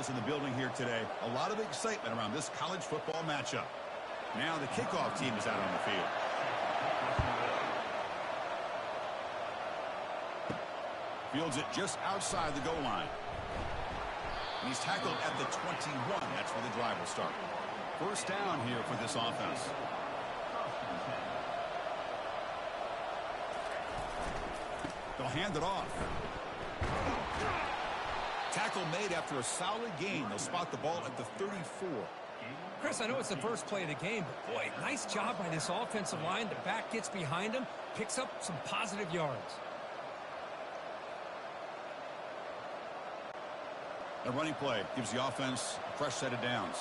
fans in the building here today. A lot of excitement around this college football matchup. Now the kickoff team is out on the field. Fields it just outside the goal line. And he's tackled at the 21. That's where the drive will start. First down here for this offense. They'll hand it off. Tackle made after a solid gain. They'll spot the ball at the 34. Chris, I know it's the first play of the game, but boy, nice job by this offensive line. The back gets behind him, picks up some positive yards. A running play gives the offense a fresh set of downs.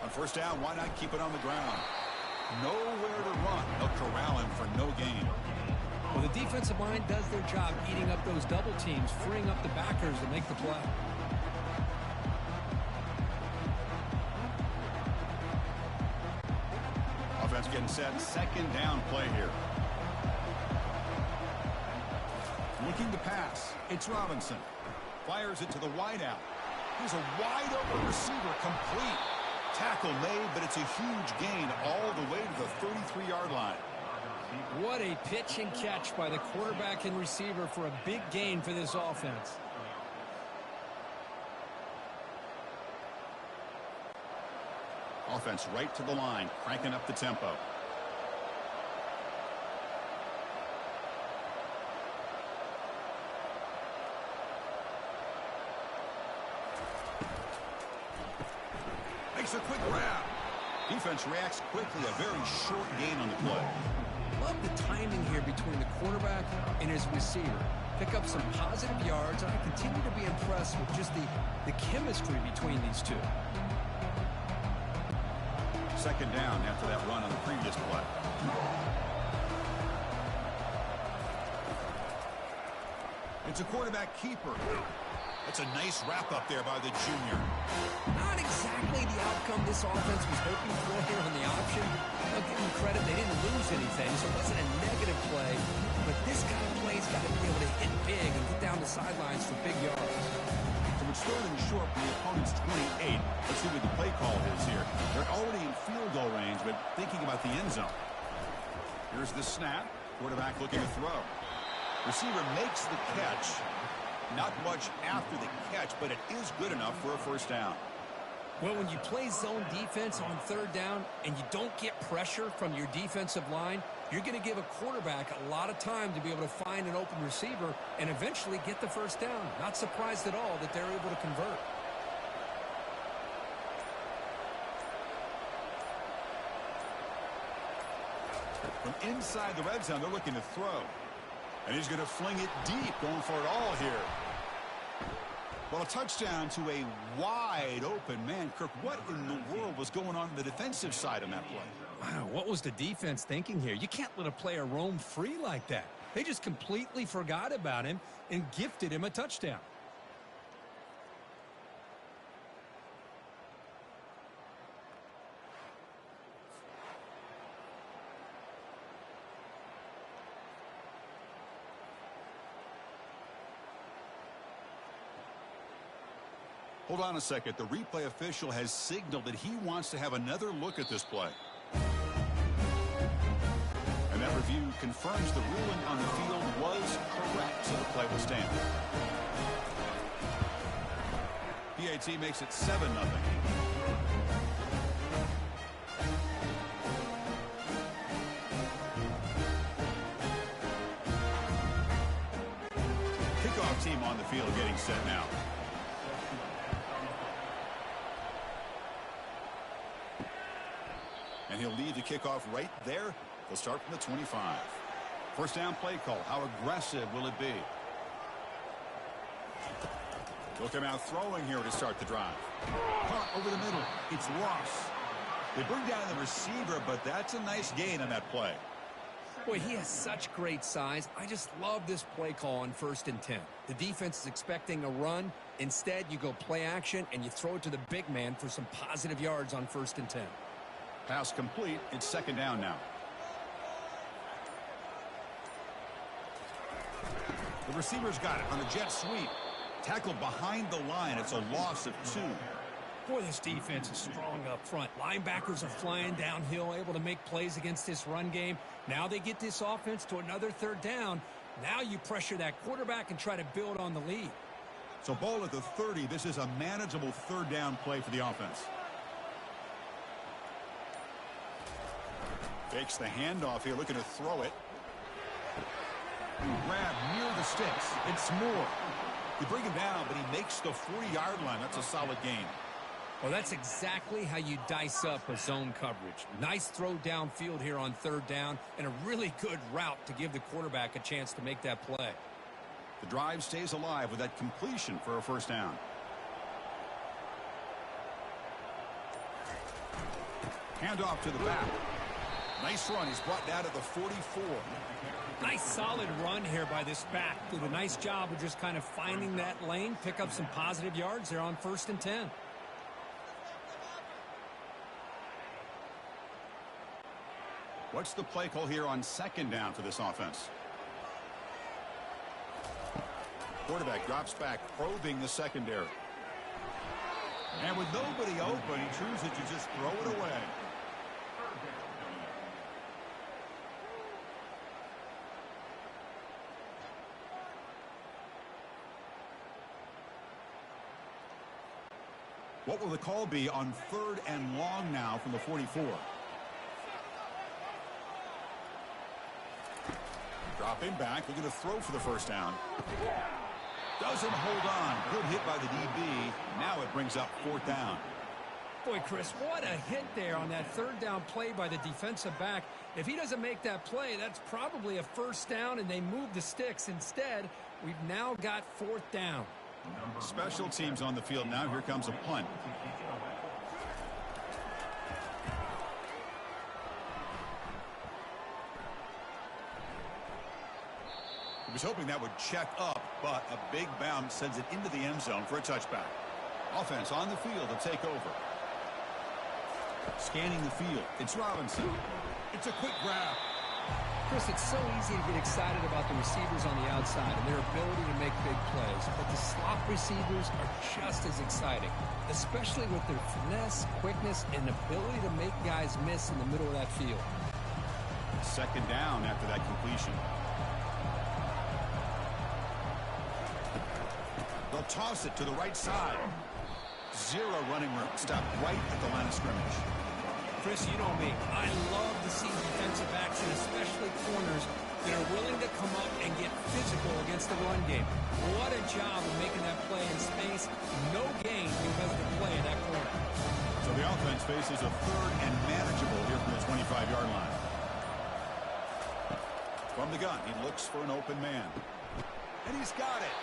On first down, why not keep it on the ground? Nowhere to run. They'll corral him for no gain. Well, the defensive line does their job eating up those double teams, freeing up the backers to make the play. Offense getting set. Second down play here. Looking to pass. It's Robinson. Fires it to the wideout. Here's a wide open receiver, complete. Tackle made, but it's a huge gain all the way to the 33-yard line. What a pitch and catch by the quarterback and receiver for a big gain for this offense. Offense right to the line, cranking up the tempo. Makes a quick grab. Defense reacts quickly, a very short gain on the play. Love the timing here between the quarterback and his receiver. Pick up some positive yards, and I continue to be impressed with just the chemistry between these two. Second down after that run on the previous play. It's a quarterback keeper. That's a nice wrap up there by the junior. Not exactly the outcome this offense was hoping for here on the option. I'll give them credit, they didn't lose anything, so it wasn't a negative play. But this kind of play's got to be able to hit big and get down the sidelines for big yards. So it's third and short from the opponent's 28. Let's see what the play call is here. They're already in field goal range, but thinking about the end zone. Here's the snap. Quarterback looking to throw. Receiver makes the catch. Not much after the catch, but it is good enough for a first down. Well, when you play zone defense on third down and you don't get pressure from your defensive line, you're going to give a quarterback a lot of time to be able to find an open receiver and eventually get the first down. Not surprised at all that they're able to convert. From inside the red zone, they're looking to throw. And he's going to fling it deep, going for it all here. Well, a touchdown to a wide open man. Kirk, what in the world was going on the defensive side on that play? Wow, what was the defense thinking here? You can't let a player roam free like that. They just completely forgot about him and gifted him a touchdown. Hold on a second. The replay official has signaled that he wants to have another look at this play. And that review confirms the ruling on the field was correct, so the play will stand. PAT makes it 7-0. Kickoff team on the field getting set now. And he'll lead the kickoff right there. They'll start from the 25. First down play call. How aggressive will it be? They'll come out throwing here to start the drive. Caught over the middle. It's lost. They bring down the receiver, but that's a nice gain on that play. Boy, he has such great size. I just love this play call on 1st and 10. The defense is expecting a run. Instead, you go play action, and you throw it to the big man for some positive yards on 1st and 10. Pass complete. It's second down now. The receiver's got it on the jet sweep. Tackled behind the line. It's a loss of 2. Boy, this defense is strong up front. Linebackers are flying downhill, able to make plays against this run game. Now they get this offense to another 3rd down. Now you pressure that quarterback and try to build on the lead. So ball at the 30. This is a manageable 3rd down play for the offense. Fakes the handoff here, looking to throw it. Grab near the sticks. It's Moore. You bring him down, but he makes the 40-yard line. That's a solid gain. Well, that's exactly how you dice up a zone coverage. Nice throw downfield here on 3rd down, and a really good route to give the quarterback a chance to make that play. The drive stays alive with that completion for a 1st down. Handoff to the back. Nice run. He's brought down at the 44. Nice solid run here by this back. Did a nice job of just kind of finding that lane, pick up some positive yards there on 1st and 10. What's the play call here on 2nd down for this offense? Quarterback drops back, probing the secondary. And with nobody open, he chooses to just throw it away. What will the call be on 3rd and long now from the 44? Dropping back, looking to throw for the 1st down. Doesn't hold on. Good hit by the DB. Now it brings up 4th down. Boy, Chris, what a hit there on that 3rd down play by the defensive back. If he doesn't make that play, that's probably a 1st down, and they move the sticks. Instead, we've now got 4th down. Special teams on the field now. Here comes a punt. He was hoping that would check up, but a big bounce sends it into the end zone for a touchback. Offense on the field to take over. Scanning the field. It's Robinson. It's a quick grab. Chris, it's so easy to get excited about the receivers on the outside and their ability to make big plays, but the slot receivers are just as exciting, especially with their finesse, quickness, and ability to make guys miss in the middle of that field. 2nd down after that completion. They'll toss it to the right side. 0 running room. Stop right at the line of scrimmage. Chris, you know me. I love to see defensive backs, and especially corners, that are willing to come up and get physical against the run game. What a job of making that play in space. No gain because of the play in that corner. So the offense faces a 3rd and manageable here from the 25-yard line. From the gun, he looks for an open man. And he's got it.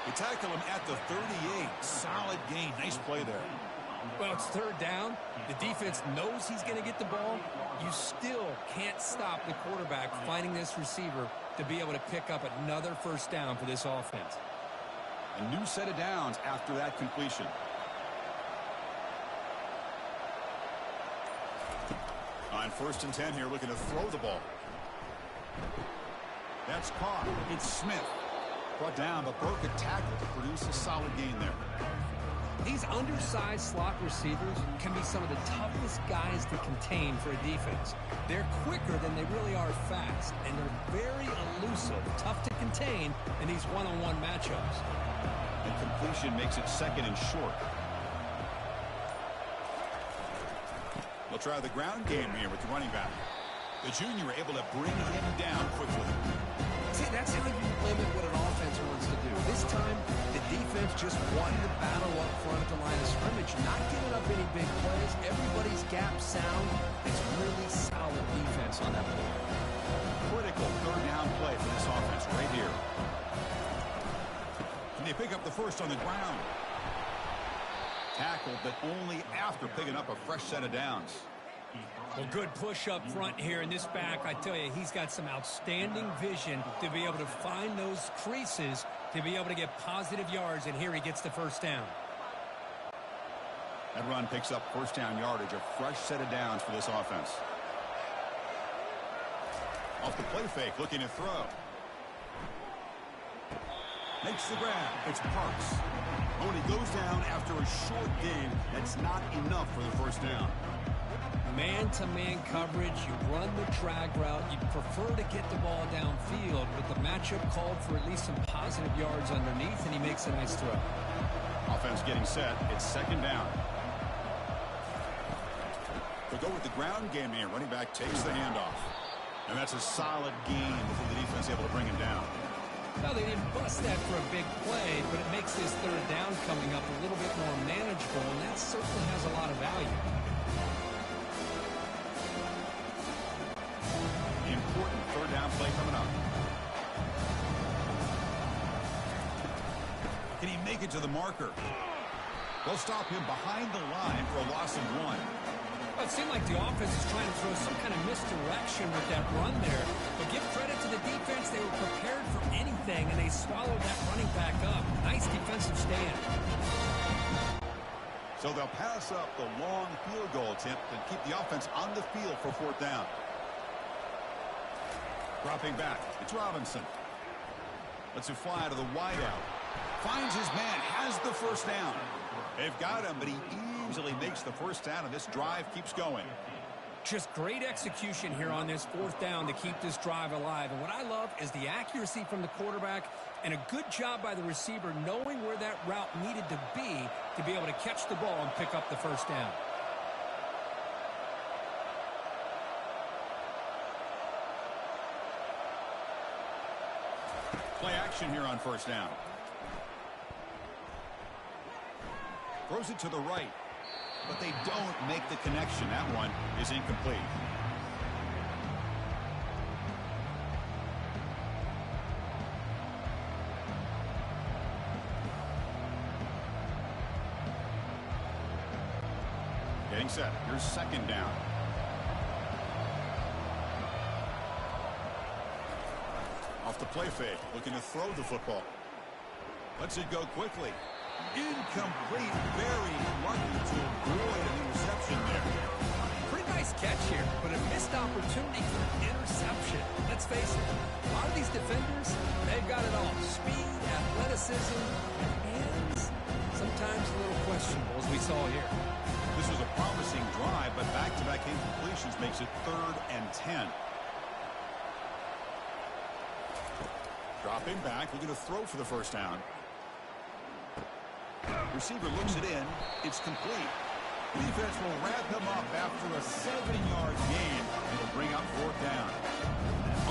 They tackle him at the 38. Solid gain. Nice play there. Well, it's 3rd down. The defense knows he's going to get the ball. You still can't stop the quarterback finding this receiver to be able to pick up another 1st down for this offense. A new set of downs after that completion. On 1st and 10 here, looking to throw the ball. That's caught. It's Smith. Brought down, but broke a tackle to produce a solid gain there. These undersized slot receivers can be some of the toughest guys to contain for a defense. They're quicker than they really are fast, and they're very elusive, tough to contain in these one-on-one matchups. The completion makes it 2nd and short. They'll try the ground game here with the running back. The junior able to bring him down quickly. See, that's how you limit what an offense wants to do. This time, the defense just won the battle up front at the line of scrimmage, not giving up any big plays. Everybody's gap sound. It's really solid defense on that play. Critical 3rd down play for this offense right here. Can they pick up the 1st on the ground? Tackled, but only after picking up a fresh set of downs. Well, good push up front here in this back. I tell you, he's got some outstanding vision to be able to find those creases to be able to get positive yards, and here he gets the 1st down. That run picks up 1st down yardage, a fresh set of downs for this offense. Off the play fake, looking to throw. Makes the grab. It's Parks. When he goes down after a short gain, that's not enough for the first down. Man-to-man coverage, you run the drag route, you prefer to get the ball downfield, but the matchup called for at least some positive yards underneath, and he makes a nice throw. Offense getting set. It's second down. We'll go with the ground game here. Running back takes the handoff. And that's a solid gain before the defense able to bring him down. Well, they didn't bust that for a big play, but it makes this third down coming up a little bit more manageable, and that certainly has a lot of value. Important third down play coming up. Can he make it to the marker? They'll stop him behind the line for a loss of 1. Well, it seemed like the offense is trying to throw some kind of misdirection with that run there. But give credit to the defense. They were prepared for anything, and they swallowed that running back up. Nice defensive stand. So they'll pass up the long field goal attempt and keep the offense on the field for fourth down. Dropping back. It's Robinson. Lets it fly to the wideout. Finds his man. Has the first down. They've got him, but he easily makes the first down, and this drive keeps going. Just great execution here on this fourth down to keep this drive alive. And what I love is the accuracy from the quarterback and a good job by the receiver knowing where that route needed to be able to catch the ball and pick up the first down. Play action here on first down. Throws it to the right, but they don't make the connection. That one is incomplete. Getting set. Here's second down. Off the play fake, looking to throw the football. Lets it go quickly. Incomplete. Very lucky to avoid an interception there. Pretty nice catch here, but a missed opportunity for an interception. Let's face it, a lot of these defenders, they've got it all. Speed, athleticism, hands, sometimes a little questionable, as we saw here. This was a promising drive, but back-to-back incompletions makes it 3rd and 10. Dropping back, looking to throw for the first down. Receiver looks it in. It's complete. The defense will wrap him up after a 7-yard gain. It'll bring up fourth down.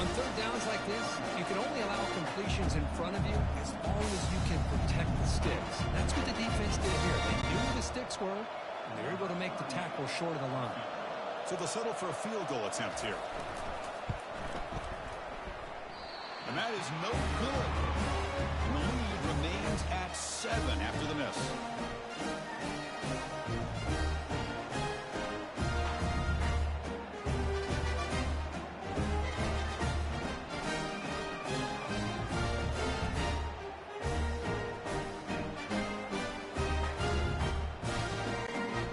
On third downs like this, you can only allow completions in front of you as long as you can protect the sticks. That's what the defense did here. They knew where the sticks were, and they were able to make the tackle short of the line. So they'll settle for a field goal attempt here. And that is no good. And the lead remains at 7 after the miss.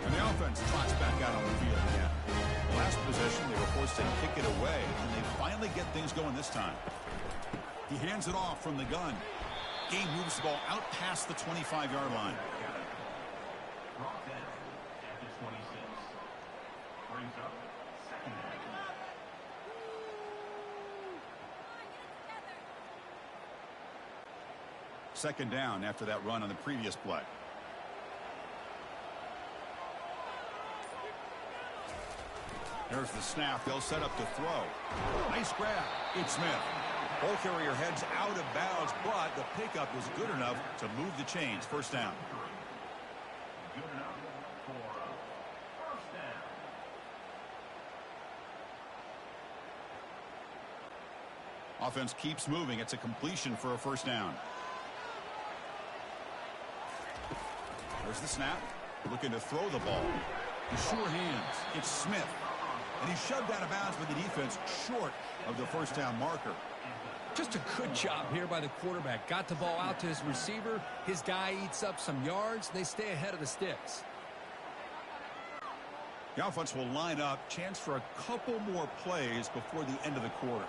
And the offense trots back out on the field again. The last possession, they were forced to kick it away, and they finally get things going this time. He hands it off from the gun. Game moves the ball out past the 25-yard line. Second down after that run on the previous play. There's the snap. They'll set up to throw. Nice grab. It's Smith. Ball carrier heads out of bounds, but the pickup was good enough to move the chains. First down. Offense keeps moving. It's a completion for a first down. There's the snap. Looking to throw the ball. The sure hands. It's Smith. And he's shoved out of bounds with the defense short of the first down marker. Just a good job here by the quarterback. Got the ball out to his receiver. His guy eats up some yards. They stay ahead of the sticks. The offense will line up. Chance for a couple more plays before the end of the quarter.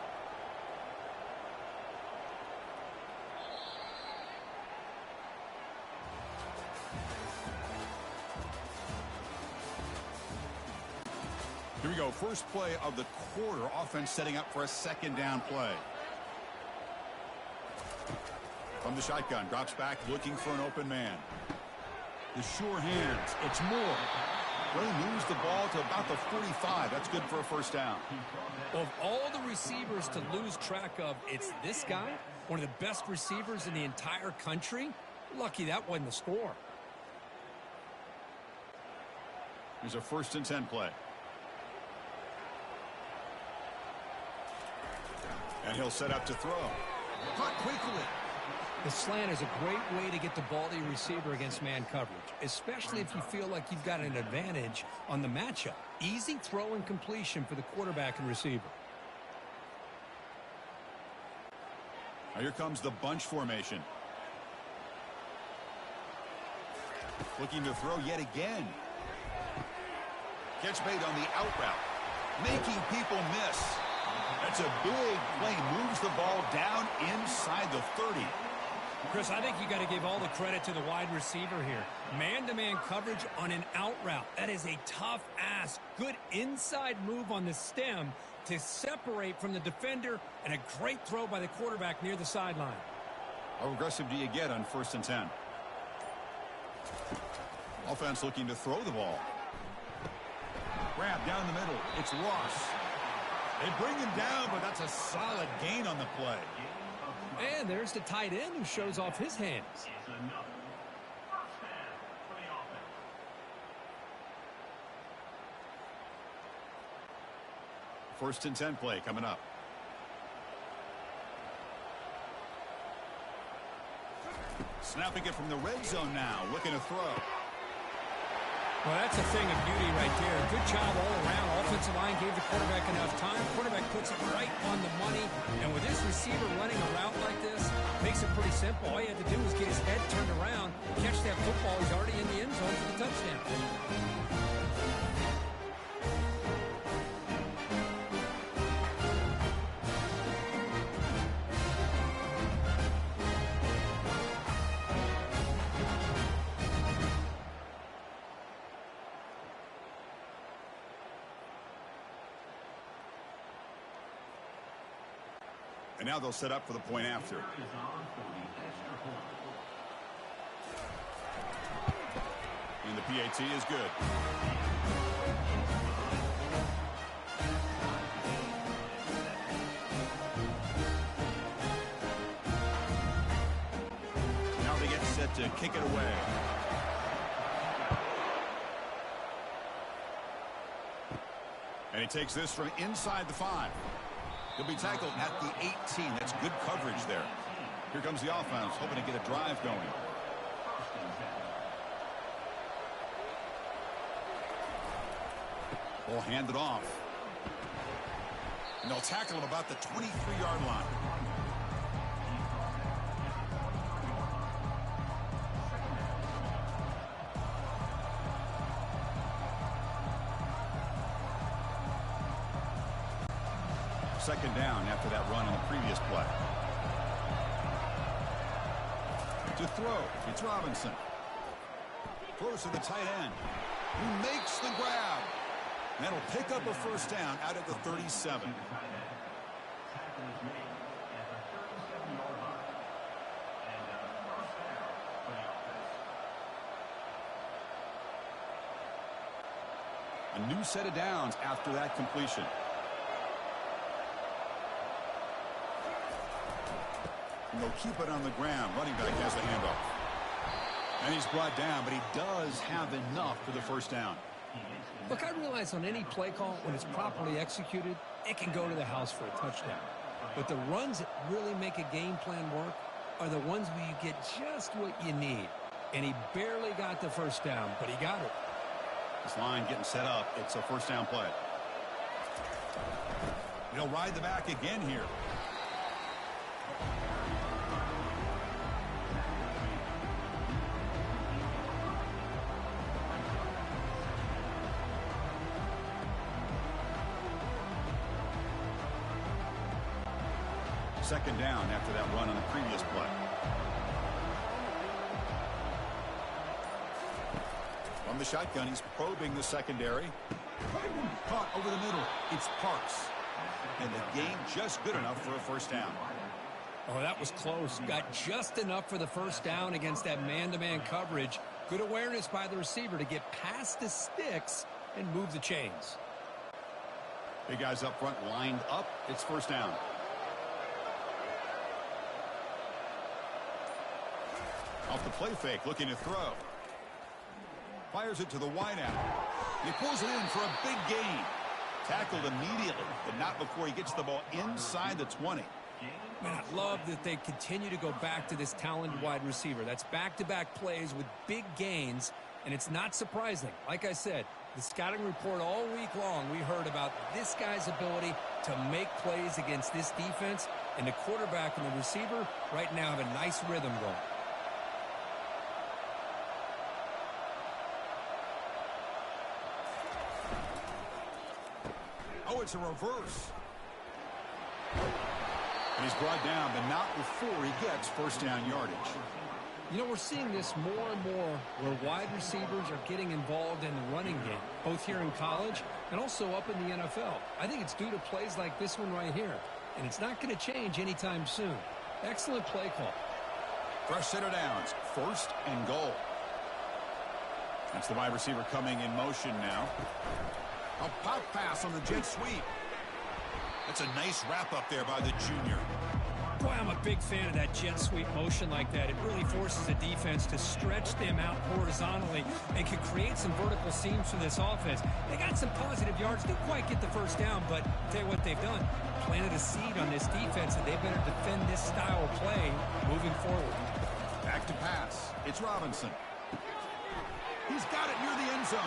Here we go. First play of the quarter. Offense setting up for a second down play. From the shotgun. Drops back looking for an open man. The sure hands. It's Moore. Well, he moves the ball to about the 45. That's good for a first down. Of all the receivers to lose track of, it's this guy, one of the best receivers in the entire country. Lucky that wasn't the score. Here's a 1st and 10 play. And he'll set up to throw. Caught quickly. The slant is a great way to get the ball to your receiver against man coverage, especially if you feel like you've got an advantage on the matchup. Easy throw and completion for the quarterback and receiver. Now here comes the bunch formation. Looking to throw yet again. Catch made on the out route. Making people miss. That's a big play. Moves the ball down inside the 30. Chris, I think you got to give all the credit to the wide receiver here. Man-to-man coverage on an out route. That is a tough ask. Good inside move on the stem to separate from the defender, and a great throw by the quarterback near the sideline. How aggressive do you get on 1st and 10? Offense looking to throw the ball. Grab down the middle. It's Ross. They bring him down, but that's a solid gain on the play. And there's the tight end who shows off his hands. First and 10 play coming up. Snapping it from the red zone now. Looking to throw. Well, that's a thing of beauty right there. Good job all around. Offensive line gave the quarterback enough time. Quarterback puts it right on the money. And with this receiver running a route like this, makes it pretty simple. All you have to do is get his head turned around, catch that football. He's already in the end zone for the touchdown. And now they'll set up for the point after. And the PAT is good. Now they get set to kick it away. And he takes this from inside the 5. He'll be tackled at the 18. That's good coverage there. Here comes the offense, hoping to get a drive going. Ball handed off. And they'll tackle him about the 23-yard line. Second down after that run on the previous play. To throw, it's Robinson. Throws to the tight end, who makes the grab. That'll pick up a first down out at the 37. A new set of downs after that completion. And they'll keep it on the ground. Running back has the handoff. And he's brought down, but he does have enough for the first down. Look, I realize on any play call, when it's properly executed, it can go to the house for a touchdown. But the runs that really make a game plan work are the ones where you get just what you need. And he barely got the first down, but he got it. This line getting set up. It's a first down play. He'll ride the back again here. Second down after that run on the previous play. From the shotgun, he's probing the secondary. Caught over the middle. It's Parks. And the game just good enough for a first down. Oh, that was close. Got just enough for the first down against that man-to-man coverage. Good awareness by the receiver to get past the sticks and move the chains. Big guys up front lined up. It's first down. Off the play fake, looking to throw. Fires it to the wideout. He pulls it in for a big gain. Tackled immediately, but not before he gets the ball inside the 20. Man, I love that they continue to go back to this talented wide receiver. That's back-to-back plays with big gains, and it's not surprising. Like I said, the scouting report all week long, we heard about this guy's ability to make plays against this defense, and the quarterback and the receiver right now have a nice rhythm going. Oh, it's a reverse. And he's brought down, but not before he gets first down yardage. You know, we're seeing this more and more where wide receivers are getting involved in the running game, both here in college and also up in the NFL. I think it's due to plays like this one right here, and it's not going to change anytime soon. Excellent play call. Fresh set of downs, first and goal. That's the wide receiver coming in motion now. A pop pass on the jet sweep. That's a nice wrap up there by the junior. Boy, I'm a big fan of that jet sweep motion like that. It really forces the defense to stretch them out horizontally and can create some vertical seams for this offense. They got some positive yards. Didn't quite get the first down, but I'll tell you what they've done. Planted a seed on this defense, and they better defend this style of play moving forward. Back to pass. It's Robinson. He's got it near the end zone.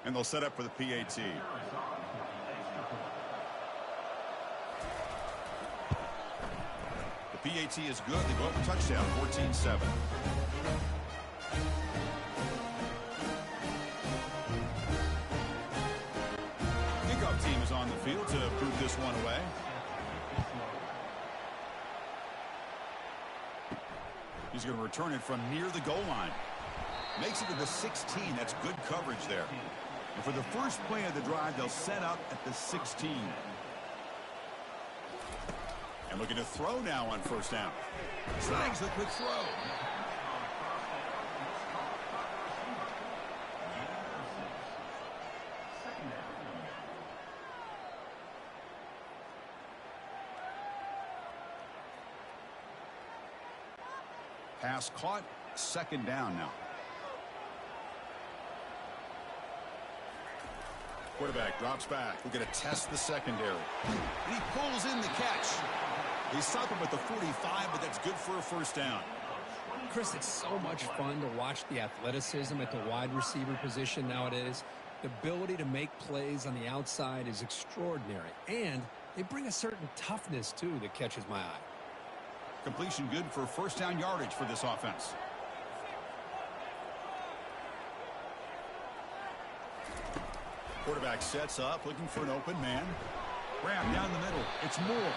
And they'll set up for the PAT. The PAT is good. They go up for touchdown, 14-7. Kickoff team is on the field to boot this one away. He's going to return it from near the goal line. Makes it to the 16. That's good coverage there. And for the first play of the drive, they'll set up at the 16. And looking to throw now on first down. Snags the quick throw. Pass caught. Second down now. Quarterback drops back. We're going to test the secondary. And he pulls in the catch. He stopped him at the 45, but that's good for a first down. Chris, it's so much fun to watch the athleticism at the wide receiver position nowadays. The ability to make plays on the outside is extraordinary. And they bring a certain toughness, too, that catches my eye. Completion good for first down yardage for this offense. Quarterback sets up, looking for an open man. Ram down the middle. It's Moore.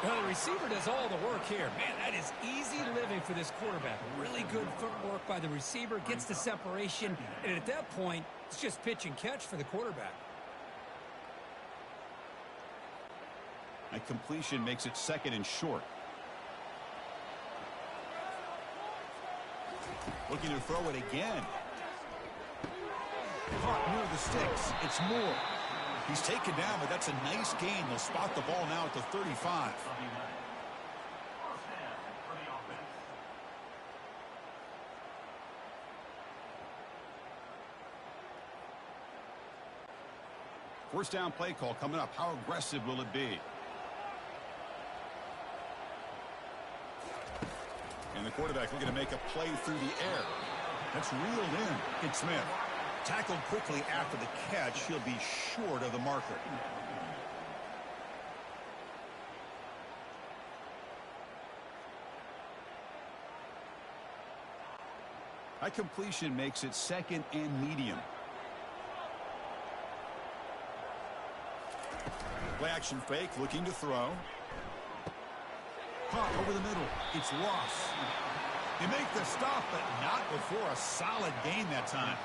Well, the receiver does all the work here. Man, that is easy living for this quarterback. Really good footwork by the receiver. Gets the separation. And at that point, it's just pitch and catch for the quarterback. A completion makes it second and short. Looking to throw it again. Caught near the sticks. It's Moore. He's taken down, but that's a nice gain. They'll spot the ball now at the 35. First down play call coming up. How aggressive will it be? And the quarterback looking to make a play through the air. That's reeled in. It's Smith. Tackled quickly after the catch. He'll be short of the marker. That completion makes it second and medium. Play action fake, looking to throw. Caught over the middle. It's lost. They make the stop, but not before a solid gain that time.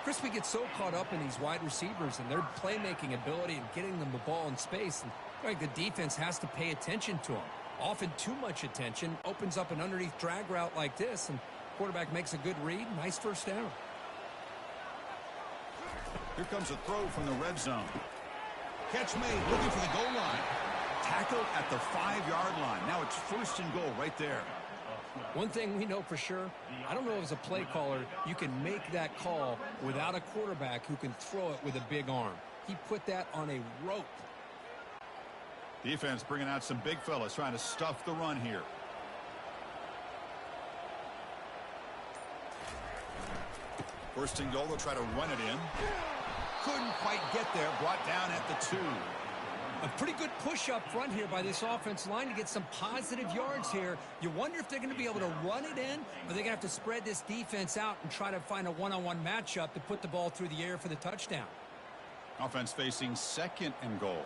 Crispy gets so caught up in these wide receivers and their playmaking ability and getting them the ball in space. And like the defense has to pay attention to them. Often too much attention opens up an underneath drag route like this, and quarterback makes a good read. Nice first down. Here comes a throw from the red zone. Catch made, looking for the goal line. Tackled at the 5-yard line. Now it's first and goal right there. One thing we know for sure, I don't know as a play caller, you can make that call without a quarterback who can throw it with a big arm. He put that on a rope. Defense bringing out some big fellas trying to stuff the run here. First and goal, they'll try to run it in. Couldn't quite get there, brought down at the 2. A pretty good push up front here by this offensive line to get some positive yards here. You wonder if they're going to be able to run it in, or they're going to have to spread this defense out and try to find a one-on-one matchup to put the ball through the air for the touchdown. Offense facing second and goal.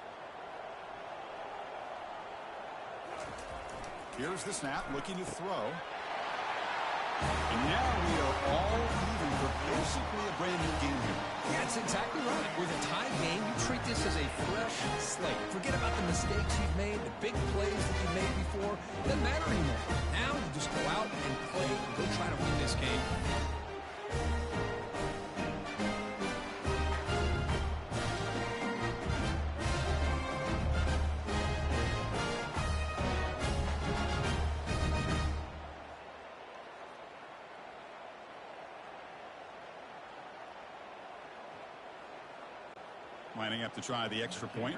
Here's the snap, looking to throw. And now we are all even for basically a brand new game here. Yeah, that's exactly right. With a tie game, you treat this as a fresh slate. Forget about the mistakes you've made, the big plays that you've made before. It doesn't matter anymore. Now you just go out and play and go try to win this game. Lining up to try the extra point.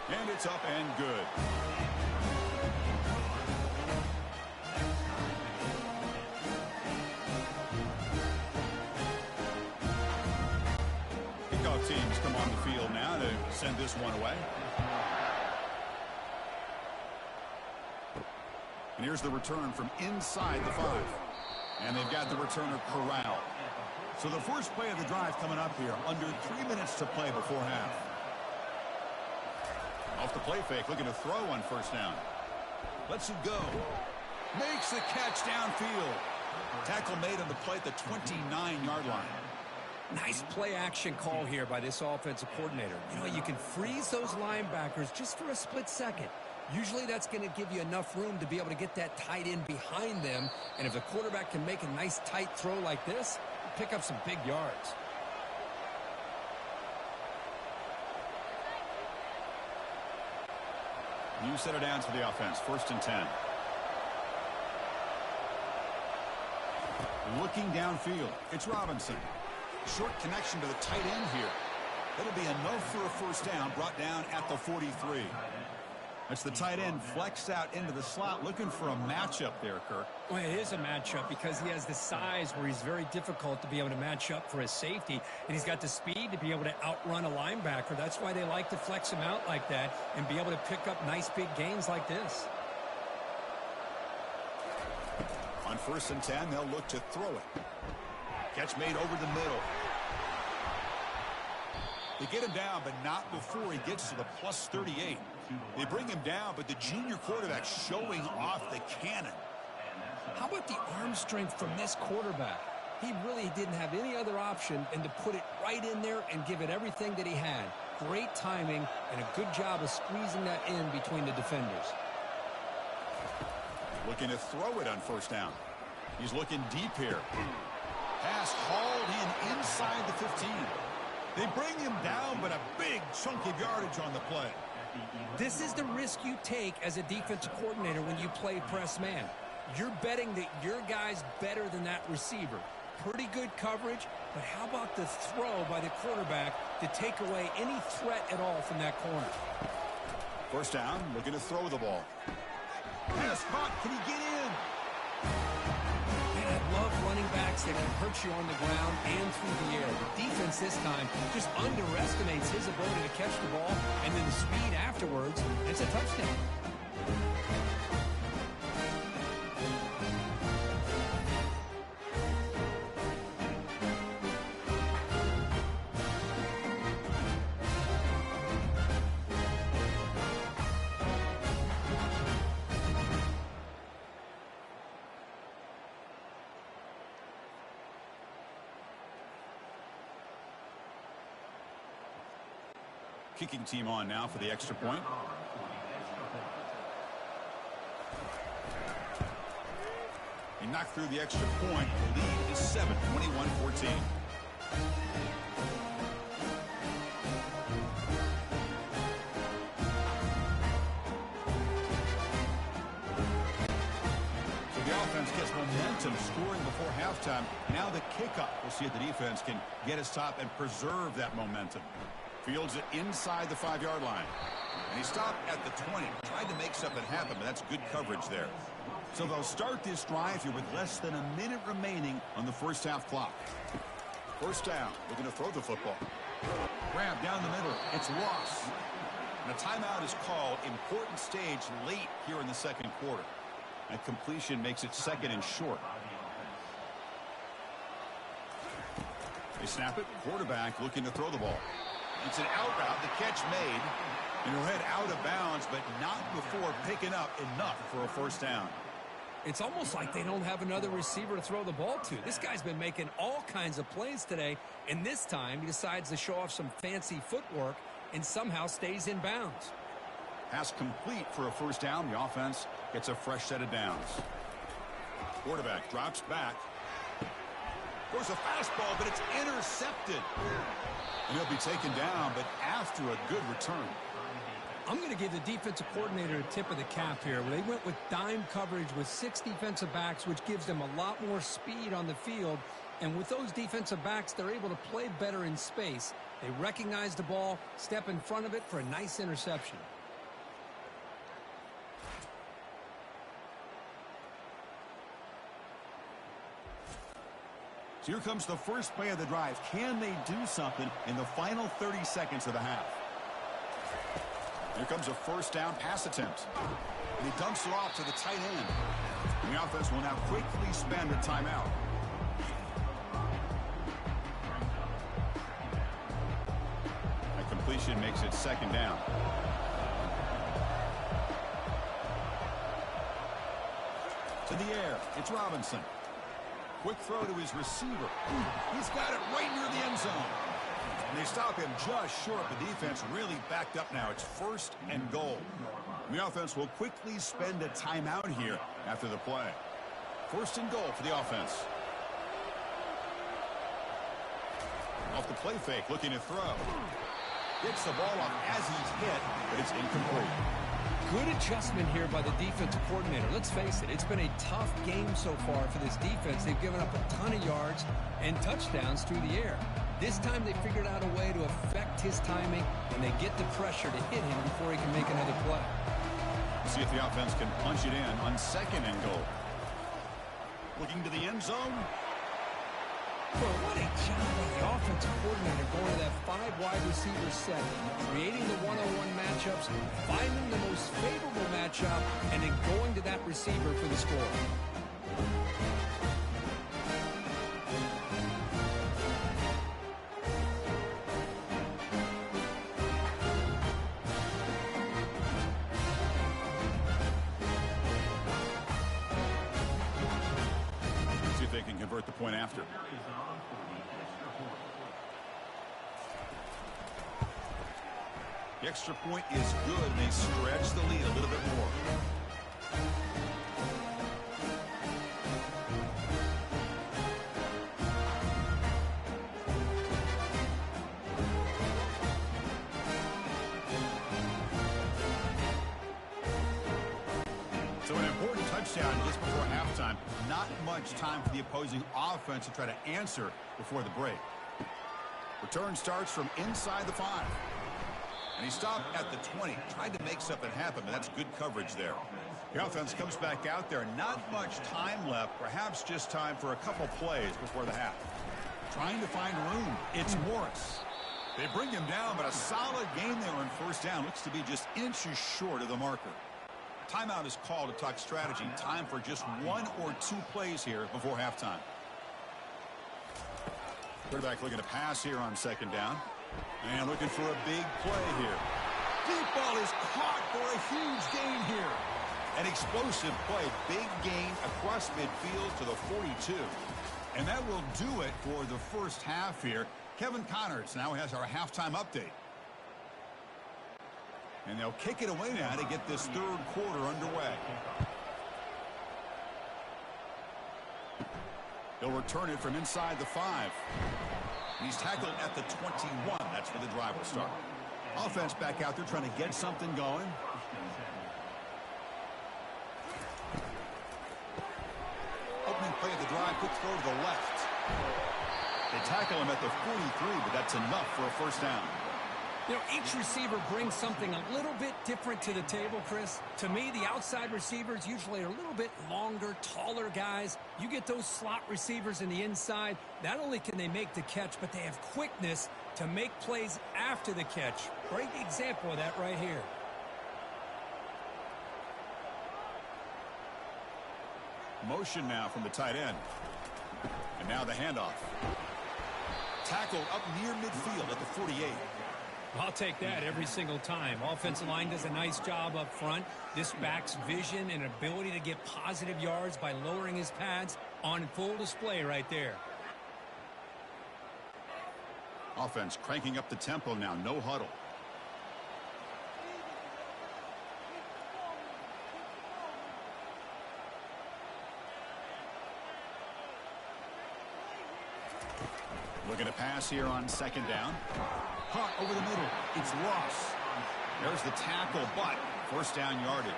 And it's up and good. Kickoff teams come on the field now to send this one away. And here's the return from inside the 5. And they've got the returner corralled. So the first play of the drive coming up here. Under 3 minutes to play before half. Off the play fake, looking to throw on first down. Lets it go. Makes the catch downfield. Tackle made on the play at the 29-yard line. Nice play action call here by this offensive coordinator. You know, you can freeze those linebackers just for a split second. Usually that's going to give you enough room to be able to get that tight end behind them. And if the quarterback can make a nice tight throw like this, pick up some big yards. New set of downs for the offense. First and 10. Looking downfield. It's Robinson. Short connection to the tight end here. That'll be enough for a first down. Brought down at the 43. That's the tight end flexed out into the slot, looking for a matchup there, Kirk. Well, it is a matchup because he has the size where he's very difficult to be able to match up for his safety, and he's got the speed to be able to outrun a linebacker. That's why they like to flex him out like that and be able to pick up nice big gains like this. On first and 10, they'll look to throw it. Catch made over the middle. They get him down, but not before he gets to the plus 38. They bring him down, but the junior quarterback showing off the cannon. How about the arm strength from this quarterback? He really didn't have any other option than to put it right in there and give it everything that he had. Great timing and a good job of squeezing that in between the defenders. Looking to throw it on first down. He's looking deep here. Pass hauled in inside the 15. They bring him down, but a big chunk of yardage on the play. This is the risk you take as a defensive coordinator when you play press man. You're betting that your guy's better than that receiver. Pretty good coverage, but how about the throw by the quarterback to take away any threat at all from that corner? First down, looking to throw the ball. Pass caught. Can he get in? Man, I love running backs that can hurt you on the ground and through the air. The defense this time just underestimates his ability to catch the ball, and then the speed afterwards, it's a touchdown. Kicking team on now for the extra point. He knocked through the extra point. The lead is 7, 21-14. So the offense gets momentum scoring before halftime. Now the kickoff. We'll see if the defense can get his top and preserve that momentum. Fields it inside the 5-yard line. And he stopped at the 20. Tried to make something happen, but that's good coverage there. So they'll start this drive here with less than a minute remaining on the first half clock. First down. Looking to throw the football. Grab down the middle. It's lost. And a timeout is called. Important stage late here in the second quarter. And completion makes it second and short. They snap it. Quarterback looking to throw the ball. It's an out route. The catch made. And he'll head out of bounds, but not before picking up enough for a first down. It's almost like they don't have another receiver to throw the ball to. This guy's been making all kinds of plays today, and this time he decides to show off some fancy footwork and somehow stays in bounds. Pass complete for a first down. The offense gets a fresh set of downs. Quarterback drops back. Goes a fastball, but it's intercepted. And he'll be taken down, but after a good return. I'm going to give the defensive coordinator a tip of the cap here. They went with dime coverage with 6 defensive backs, which gives them a lot more speed on the field. And with those defensive backs, they're able to play better in space. They recognize the ball, step in front of it for a nice interception. So here comes the first play of the drive. Can they do something in the final 30 seconds of the half? Here comes a first down pass attempt. And he dumps it off to the tight end. And the offense will now quickly spend a timeout. That completion makes it second down. To the air, it's Robinson. Quick throw to his receiver. He's got it right near the end zone. And they stop him just short. The defense really backed up now. It's first and goal. The offense will quickly spend a timeout here after the play. First and goal for the offense. Off the play fake, looking to throw. Gets the ball off as he's hit, but it's incomplete. Good adjustment here by the defensive coordinator. Let's face it, it's been a tough game so far for this defense. They've given up a ton of yards and touchdowns through the air. This time they figured out a way to affect his timing, and they get the pressure to hit him before he can make another play. See if the offense can punch it in on second and goal. Looking to the end zone. Well, what a job by the offensive coordinator going to that 5 wide receiver set, creating the one-on-one matchups, finding the most favorable matchup, and then going to that receiver for the score. See if they can convert the point after. The extra point is good, and they stretch the lead a little bit more. So an important touchdown just before halftime. Not much time for the opposing offense to try to answer before the break. Return starts from inside the 5. And he stopped at the 20, tried to make something happen, but that's good coverage there. The offense comes back out there. Not much time left, perhaps just time for a couple plays before the half. Trying to find room. It's Morris. They bring him down, but a solid game there on first down. Looks to be just inches short of the marker. Timeout is called to talk strategy. Time for just 1 or 2 plays here before halftime. Quarterback looking to pass here on second down. And looking for a big play here. Deep ball is caught for a huge gain here. An explosive play. Big gain across midfield to the 42. And that will do it for the first half here. Kevin Connors now has our halftime update. And they'll kick it away now to get this third quarter underway. He'll return it from inside the 5. He's tackled at the 21. That's where the drive will start. Offense back out there trying to get something going. Opening play of the drive, quick throw to the left. They tackle him at the 43, but that's enough for a first down. You know, each receiver brings something a little bit different to the table, Chris. To me, the outside receivers usually are a little bit longer, taller guys. You get those slot receivers in the inside. Not only can they make the catch, but they have quickness to make plays after the catch. Great example of that right here. Motion now from the tight end. And now the handoff. Tackled up near midfield at the 48. I'll take that every single time. Offensive line does a nice job up front. This back's vision and ability to get positive yards by lowering his pads on full display right there. Offense cranking up the tempo now. No huddle. Looking to pass here on second down. Caught over the middle. It's Ross. There's the tackle, but first down yardage.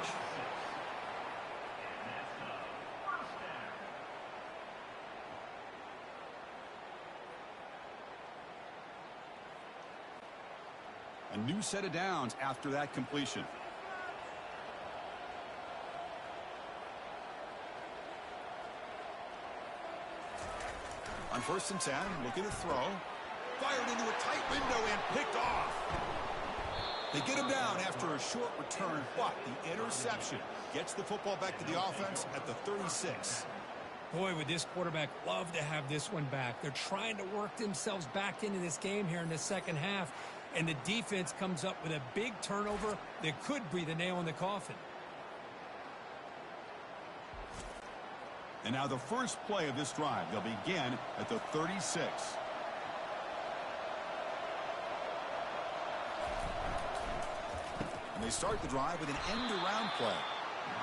A new set of downs after that completion. On first and 10, looking to throw. Fired into a tight window and picked off. They get him down after a short return, but the interception gets the football back to the offense at the 36. Boy, would this quarterback love to have this one back. They're trying to work themselves back into this game here in the second half, and the defense comes up with a big turnover that could be the nail in the coffin. And now the first play of this drive. They'll begin at the 36. And they start the drive with an end-around play.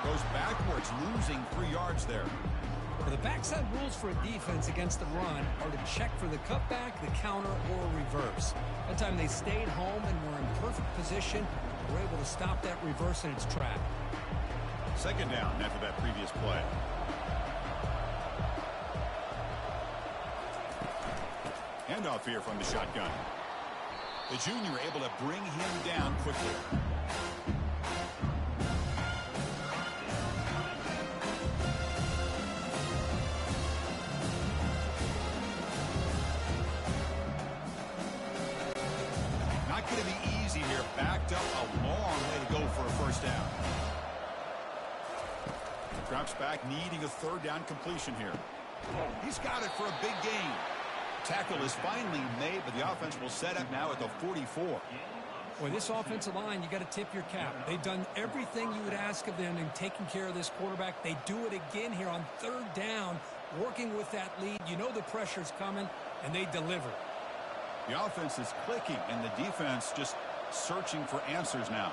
Goes backwards, losing 3 yards there. Well, the backside rules for a defense against the run are to check for the cutback, the counter, or reverse. That time they stayed home and were in perfect position. Were able to stop that reverse in its track. Second down after that previous play. Handoff here from the shotgun. The junior able to bring him down quickly. Not going to be easy here. Backed up a long way to go for a first down. Drops back, needing a third down completion here. He's got it for a big gain. Tackle is finally made, but the offense will set up now at the 44. Boy, this offensive line, you got to tip your cap. They've done everything you would ask of them in taking care of this quarterback. They do it again here on third down, working with that lead. You know the pressure's coming, and they deliver. The offense is clicking, and the defense just searching for answers now.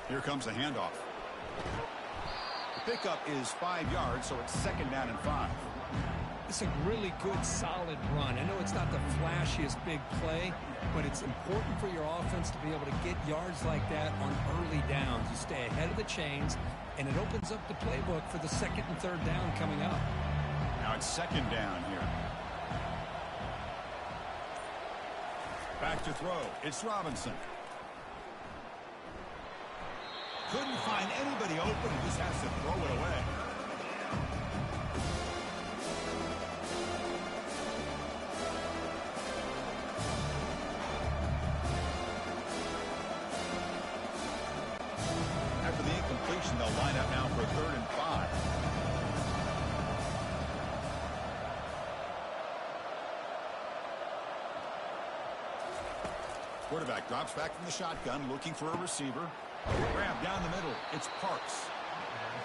Here comes the handoff. The pickup is 5 yards, so it's second down and 5. It's a really good, solid run. I know it's not the flashiest big play, but it's important for your offense to be able to get yards like that on early downs. You stay ahead of the chains, and it opens up the playbook for the second and third down coming up. Now it's second down here. Back to throw. It's Robinson. Couldn't find anybody open. He just has to throw it away. After the incompletion, they'll line up now for 3rd and 5. Quarterback drops back from the shotgun, looking for a receiver. Grab down the middle. It's Parks.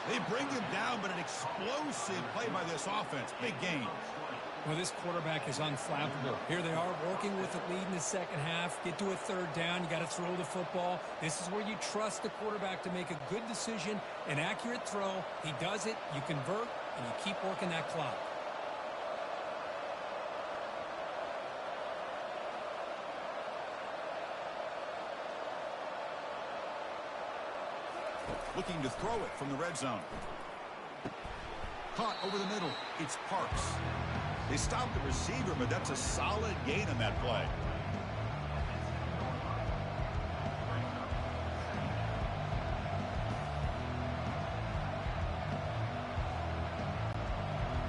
They bring him down, but an explosive play by this offense. Big gain. Well, this quarterback is unflappable. Here they are working with the lead in the second half. Get to a 3rd down. You got to throw the football. This is where you trust the quarterback to make a good decision, an accurate throw. He does it. You convert, and you keep working that clock. Looking to throw it from the red zone. Caught over the middle. It's Parks. They stopped the receiver, but that's a solid gain on that play.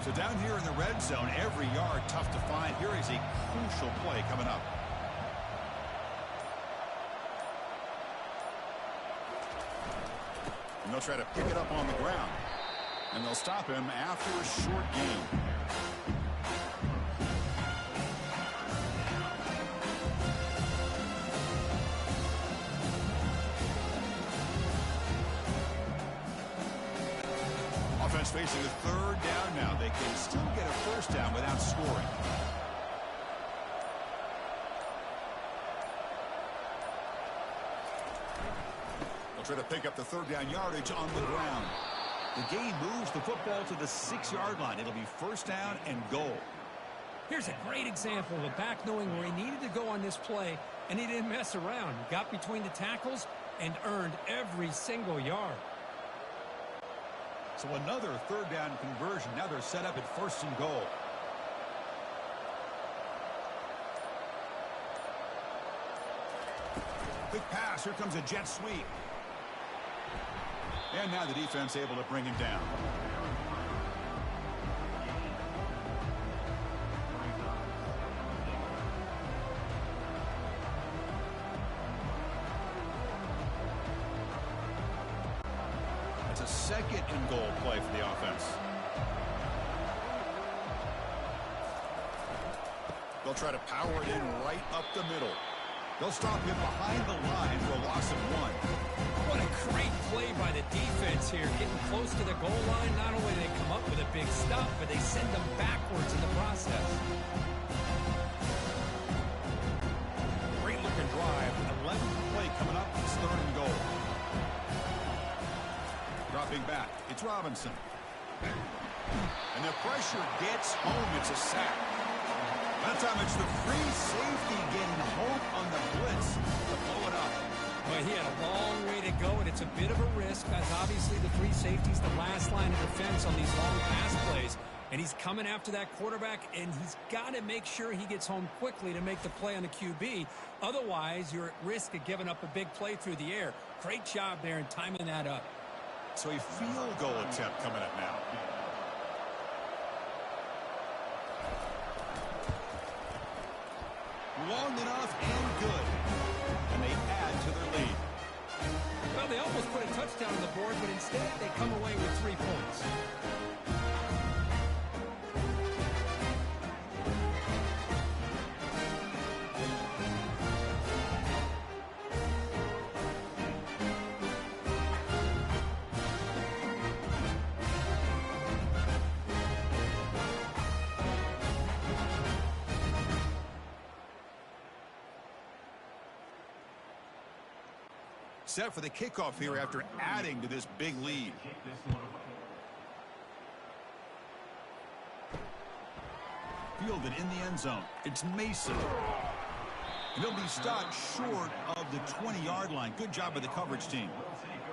So down here in the red zone, every yard tough to find. Here is a crucial play coming up. And they'll try to pick it up on the ground. And they'll stop him after a short gain. Offense facing a 3rd down now. They can still get a 1st down without scoring. Try to pick up the 3rd down yardage on the ground. The gain moves the football to the 6-yard line. It'll be 1st down and goal. Here's a great example of a back knowing where he needed to go on this play, and he didn't mess around. He got between the tackles and earned every single yard. So another 3rd down conversion. Now they're set up at 1st and goal. Quick pass. Here comes a jet sweep. And now the defense able to bring him down. It's a 2nd and goal play for the offense. They'll try to power it in right up the middle. They'll stop him behind the line for a loss of 1. What a great play by the defense here. Getting close to the goal line, not only do they come up with a big stop, but they send them backwards in the process. Great looking drive. 11th play coming up. It's 3rd and goal. Dropping back. It's Robinson. And the pressure gets home. It's a sack. That time it's the free safety getting home on the blitz to blow it up. Well, he had a long way to go, and it's a bit of a risk, as obviously the free safety's the last line of defense on these long pass plays. And he's coming after that quarterback, and he's got to make sure he gets home quickly to make the play on the QB. Otherwise, you're at risk of giving up a big play through the air. Great job there in timing that up. So a field goal attempt coming up now. Long enough and good. And they add to their lead. Well, they almost put a touchdown on the board, but instead they come away with 3 points. Set for the kickoff here after adding to this big lead. Fielded in the end zone. It's Mason. And he'll be stopped short of the 20-yard line. Good job by the coverage team.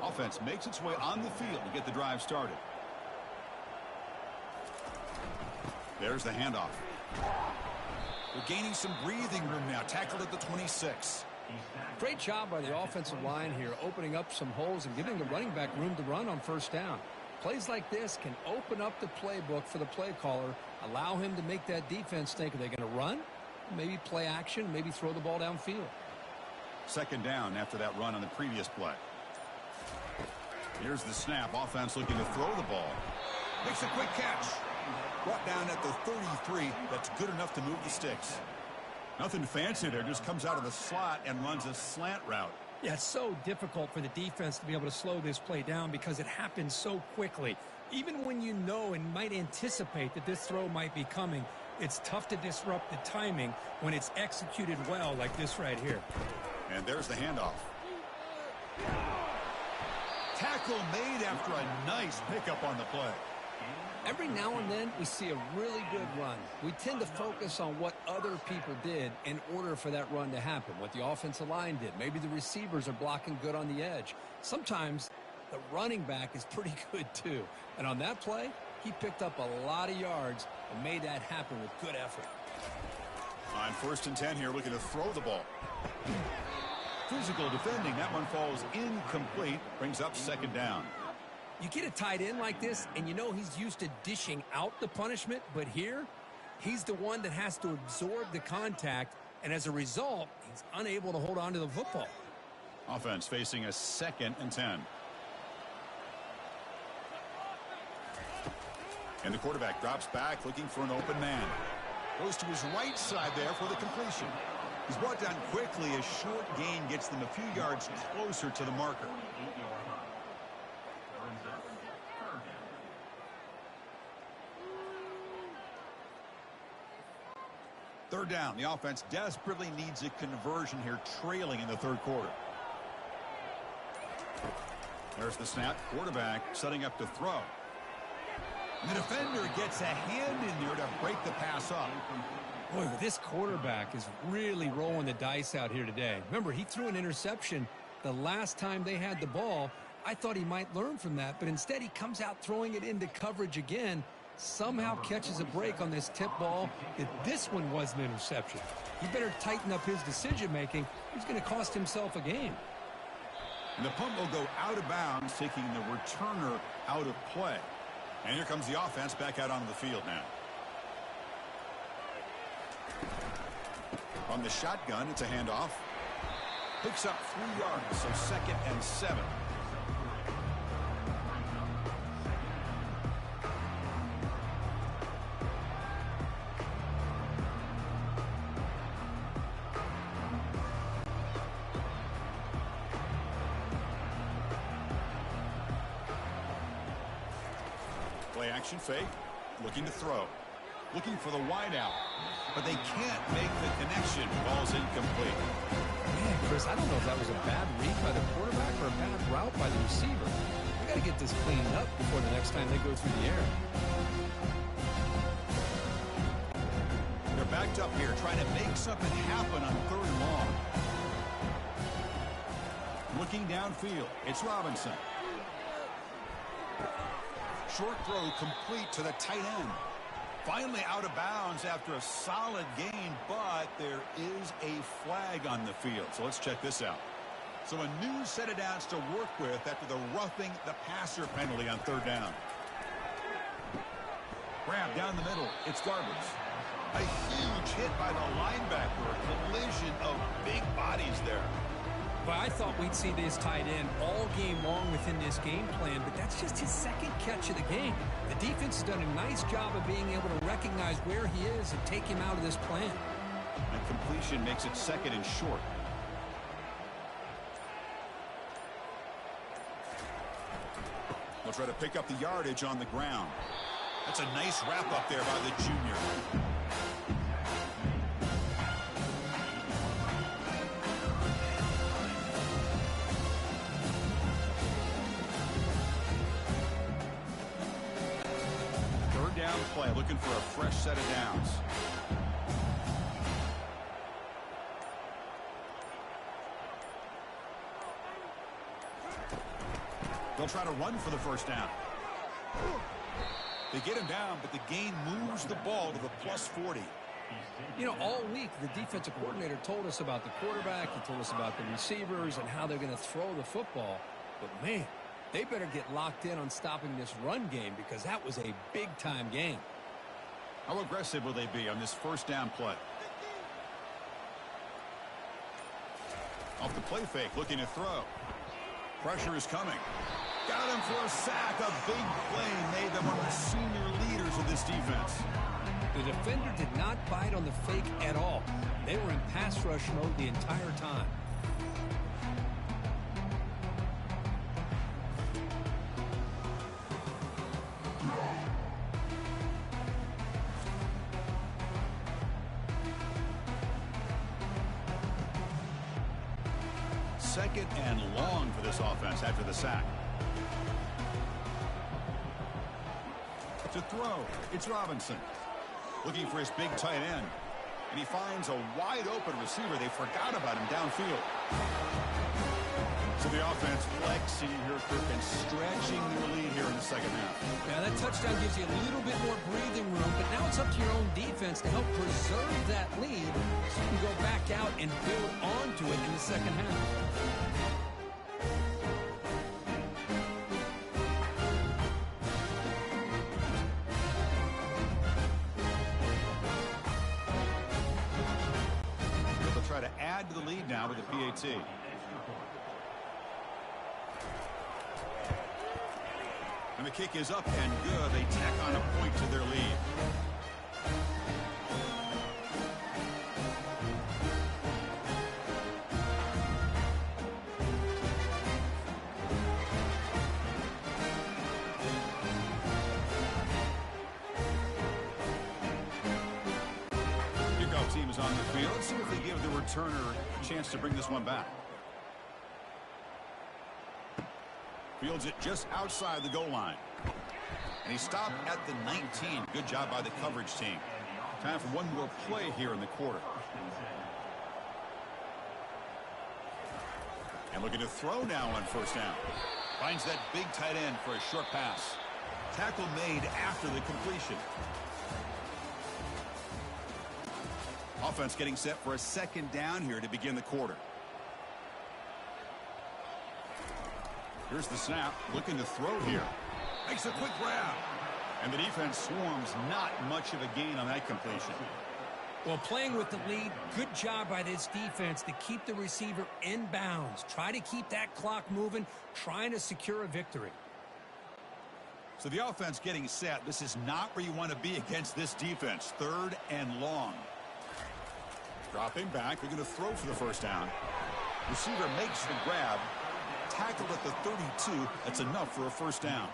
Offense makes its way on the field to get the drive started. There's the handoff. They're gaining some breathing room now. Tackled at the 26. Great job by the offensive line here, opening up some holes and giving the running back room to run on first down. Plays like this can open up the playbook for the play caller, allow him to make that defense think, are they going to run? Maybe play action, maybe throw the ball downfield. Second down after that run on the previous play. Here's the snap. Offense looking to throw the ball. Makes a quick catch. Brought down at the 33. That's good enough to move the sticks. Nothing fancy there. Just comes out of the slot and runs a slant route. Yeah, it's so difficult for the defense to be able to slow this play down because it happens so quickly. Even when you know and might anticipate that this throw might be coming, it's tough to disrupt the timing when it's executed well like this right here. And there's the handoff. Tackle made after a nice pickup on the play. Every now and then we see a really good run. We tend to focus on what other people did in order for that run to happen, what the offensive line did. Maybe the receivers are blocking good on the edge. Sometimes the running back is pretty good too. And on that play, he picked up a lot of yards and made that happen with good effort. On 1st and 10 here, looking to throw the ball. Physical defending. That one falls incomplete. Brings up second down. You get a tight end like this, and you know he's used to dishing out the punishment, but here, he's the one that has to absorb the contact, and as a result, he's unable to hold on to the football. Offense facing a 2nd and 10. And the quarterback drops back, looking for an open man. Goes to his right side there for the completion. He's brought down quickly. A short gain gets them a few yards closer to the marker. Third down. The offense desperately needs a conversion here, trailing in the third quarter. There's the snap. Quarterback setting up to throw. And the defender gets a hand in there to break the pass up. Boy, this quarterback is really rolling the dice out here today. Remember, he threw an interception the last time they had the ball. I thought he might learn from that, but instead he comes out throwing it into coverage again. Somehow catches a break on this tip ball. If this one was an interception, he better tighten up his decision-making. He's going to cost himself a game. And the punt will go out of bounds, taking the returner out of play. And here comes the offense back out onto the field now. On the shotgun, it's a handoff. Picks up 3 yards, so 2nd and 7. Play action fake, looking to throw. Looking for the wide out, but they can't make the connection. Ball's incomplete. Man, Chris, I don't know if that was a bad read by the quarterback or a bad route by the receiver. They got to get this cleaned up before the next time they go through the air. They're backed up here, trying to make something happen on 3rd and long. Looking downfield, it's Robinson. Short throw complete to the tight end. Finally out of bounds after a solid gain, but there is a flag on the field. So let's check this out. So a new set of downs to work with after the roughing the passer penalty on 3rd down. Grab down the middle. It's Garbers. A huge hit by the linebacker. A collision of big bodies there. But I thought we'd see this tight end all game long within this game plan, but that's just his 2nd catch of the game. The defense has done a nice job of being able to recognize where he is and take him out of this plan. And completion makes it 2nd and short. They'll try to pick up the yardage on the ground. That's a nice wrap up there by the junior. Play, looking for a fresh set of downs. try to run for the first down. They get him down, but the gain moves the ball to the plus 40. You know, all week, the defensive coordinator told us about the quarterback. He told us about the receivers and how they're going to throw the football. But, man, they better get locked in on stopping this run game because that was a big-time game. How aggressive will they be on this first down play? Off the play fake, looking to throw. Pressure is coming. Got him for a sack. A big play made them one of the senior leaders of this defense. The defender did not bite on the fake at all. They were in pass rush mode the entire time. Second and long for this offense after the sack. To throw, it's Robinson. Looking for his big tight end. And he finds a wide open receiver. They forgot about him downfield. So the offense flexing here, Kirk, and stretching their lead here in the second half. Yeah, that touchdown gives you a little bit more breathing room, but now it's up to your own defense to help preserve that lead so you can go back out and build onto it in the second half. Try to add to the lead now with the PAT. And the kick is up and good. They tack on a point to their lead. Team is on the field. Let's see if they give the returner a chance to bring this one back. Fields it just outside the goal line. And he stopped at the 19. Good job by the coverage team. Time for one more play here in the quarter. And looking to throw now on first down. Finds that big tight end for a short pass. Tackle made after the completion. Offense getting set for a second down here to begin the quarter. Here's the snap. Looking to throw here. Makes a quick grab. And the defense swarms. Not much of a gain on that completion. Well, playing with the lead, good job by this defense to keep the receiver in bounds. Try to keep that clock moving, trying to secure a victory. So the offense getting set. This is not where you want to be against this defense. Third and long. Dropping back. They're going to throw for the first down. Receiver makes the grab. Tackled at the 32. That's enough for a first down.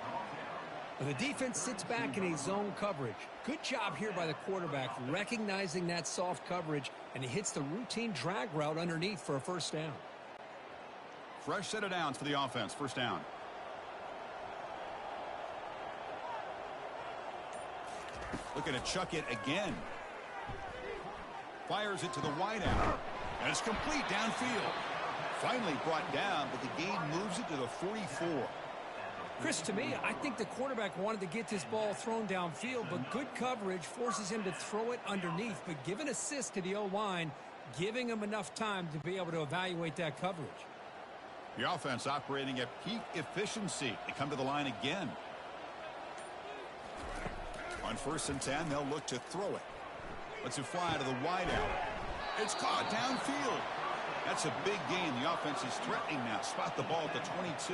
The defense sits back in a zone coverage. Good job here by the quarterback recognizing that soft coverage, and he hits the routine drag route underneath for a first down. Fresh set of downs for the offense. First down. Looking to chuck it again. Fires it to the wideout. And it's complete downfield. Finally brought down, but the gain moves it to the 44. Chris, to me, I think the quarterback wanted to get this ball thrown downfield, but good coverage forces him to throw it underneath. But give an assist to the O-line, giving him enough time to be able to evaluate that coverage. The offense operating at peak efficiency. They come to the line again. On 1st and 10, they'll look to throw it. Lets it fly to the wideout. It's caught downfield. That's a big gain. The offense is threatening now. Spot the ball at the 22.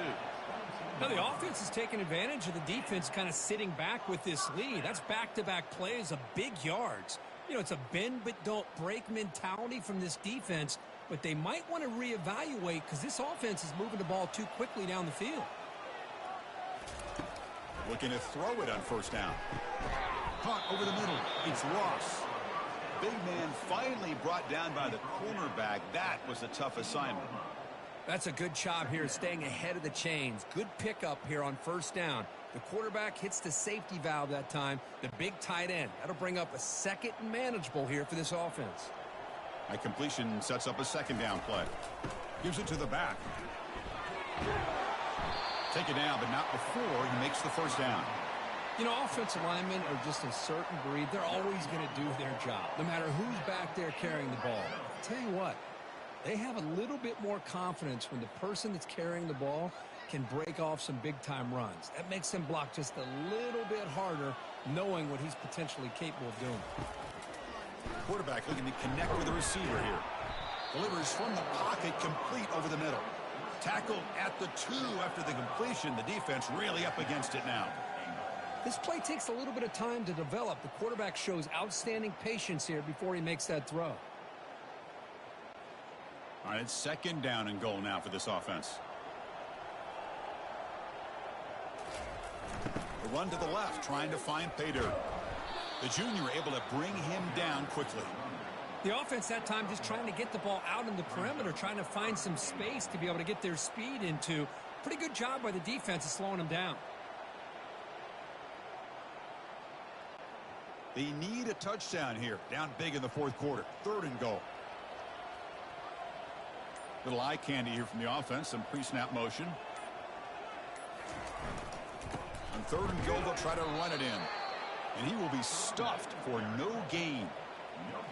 Now the offense is taking advantage of the defense kind of sitting back with this lead. That's back-to-back plays of big yards. You know, it's a bend but don't break mentality from this defense, but they might want to reevaluate because this offense is moving the ball too quickly down the field. Looking to throw it on first down. Caught over the middle. It's Ross. Big man finally brought down by the cornerback. That was a tough assignment. That's a good job here staying ahead of the chains. Good pickup here on first down. The quarterback hits the safety valve that time. The big tight end. That'll bring up a second and manageable here for this offense. That completion sets up a second down play. Gives it to the back. Take it down, but not before he makes the first down. You know, offensive linemen are just a certain breed. They're always going to do their job, no matter who's back there carrying the ball. I'll tell you what, they have a little bit more confidence when the person that's carrying the ball can break off some big-time runs. That makes them block just a little bit harder, knowing what he's potentially capable of doing. Quarterback looking to connect with the receiver here. Delivers from the pocket, complete over the middle. Tackled at the 2 after the completion. The defense really up against it now. This play takes a little bit of time to develop. The quarterback shows outstanding patience here before he makes that throw. All right, it's second down and goal now for this offense. The run to the left, trying to find pay dirt. The junior able to bring him down quickly. The offense that time just trying to get the ball out in the perimeter, trying to find some space to be able to get their speed into. Pretty good job by the defense of slowing them down. They need a touchdown here. Down big in the fourth quarter. Third and goal. Little eye candy here from the offense. Some pre-snap motion. On third and goal, they'll try to run it in. And he will be stuffed for no gain.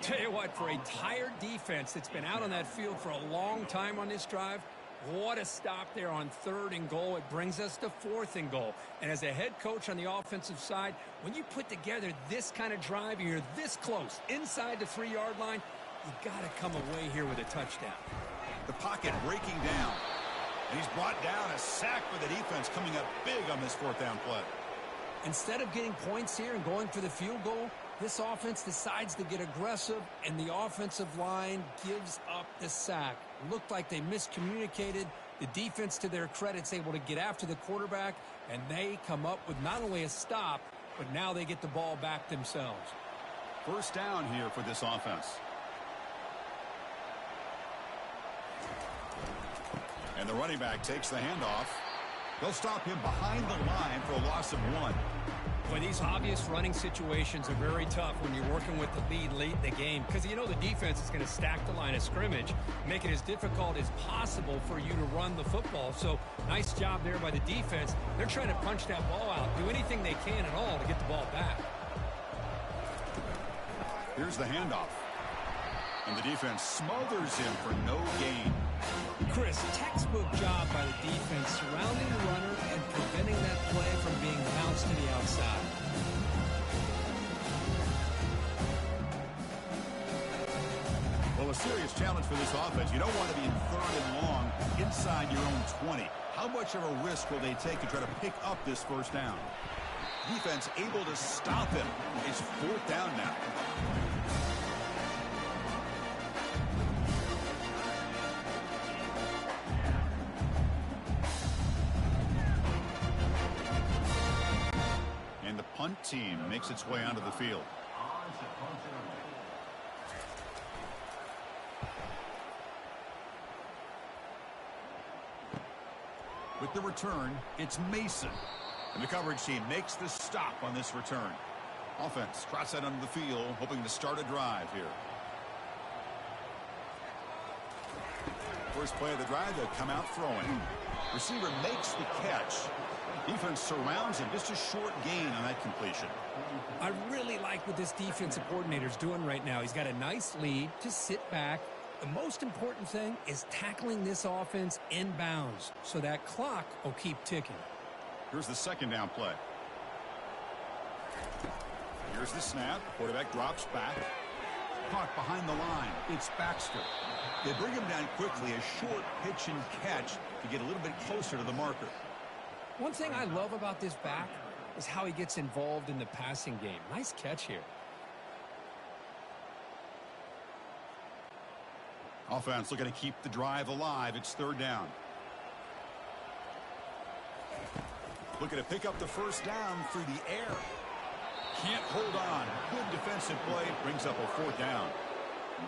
Tell you what, for a tired defense that's been out on that field for a long time on this drive, what a stop there on third and goal. It brings us to fourth and goal. And as a head coach on the offensive side, when you put together this kind of drive, you're this close inside the 3-yard line, you got to come away here with a touchdown. The pocket breaking down. And he's brought down, a sack for the defense coming up big on this fourth down play. Instead of getting points here and going for the field goal, this offense decides to get aggressive, and the offensive line gives up the sack. Looked like they miscommunicated. The defense, to their credit, is able to get after the quarterback, and they come up with not only a stop, but now they get the ball back themselves. First down here for this offense. And the running back takes the handoff. They'll stop him behind the line for a loss of 1. Well, these obvious running situations are very tough when you're working with the lead late in the game, because you know the defense is going to stack the line of scrimmage, make it as difficult as possible for you to run the football. So nice job there by the defense. They're trying to punch that ball out, do anything they can at all to get the ball back. Here's the handoff. And the defense smothers him for no gain. Chris, textbook job by the defense surrounding the runner and preventing that play from being bounced to the outside. Well, a serious challenge for this offense. You don't want to be in third and long inside your own 20. How much of a risk will they take to try to pick up this first down? Defense able to stop him. It's fourth down now. Punt team makes its way onto the field. With the return, it's Mason. And the coverage team makes the stop on this return. Offense trots that onto the field, hoping to start a drive here. First play of the drive, they'll come out throwing. Receiver makes the catch. Defense surrounds him. Just a short gain on that completion. I really like what this defensive coordinator is doing right now. He's got a nice lead to sit back. The most important thing is tackling this offense in bounds so that clock will keep ticking. Here's the second down play. Here's the snap. Quarterback drops back. Caught behind the line. It's Baxter. They bring him down quickly. A short pitch and catch to get a little bit closer to the marker. One thing I love about this back is how he gets involved in the passing game. Nice catch here. Offense looking to keep the drive alive. It's third down. Looking to pick up the first down through the air. Can't hold on. Good defensive play. Brings up a fourth down.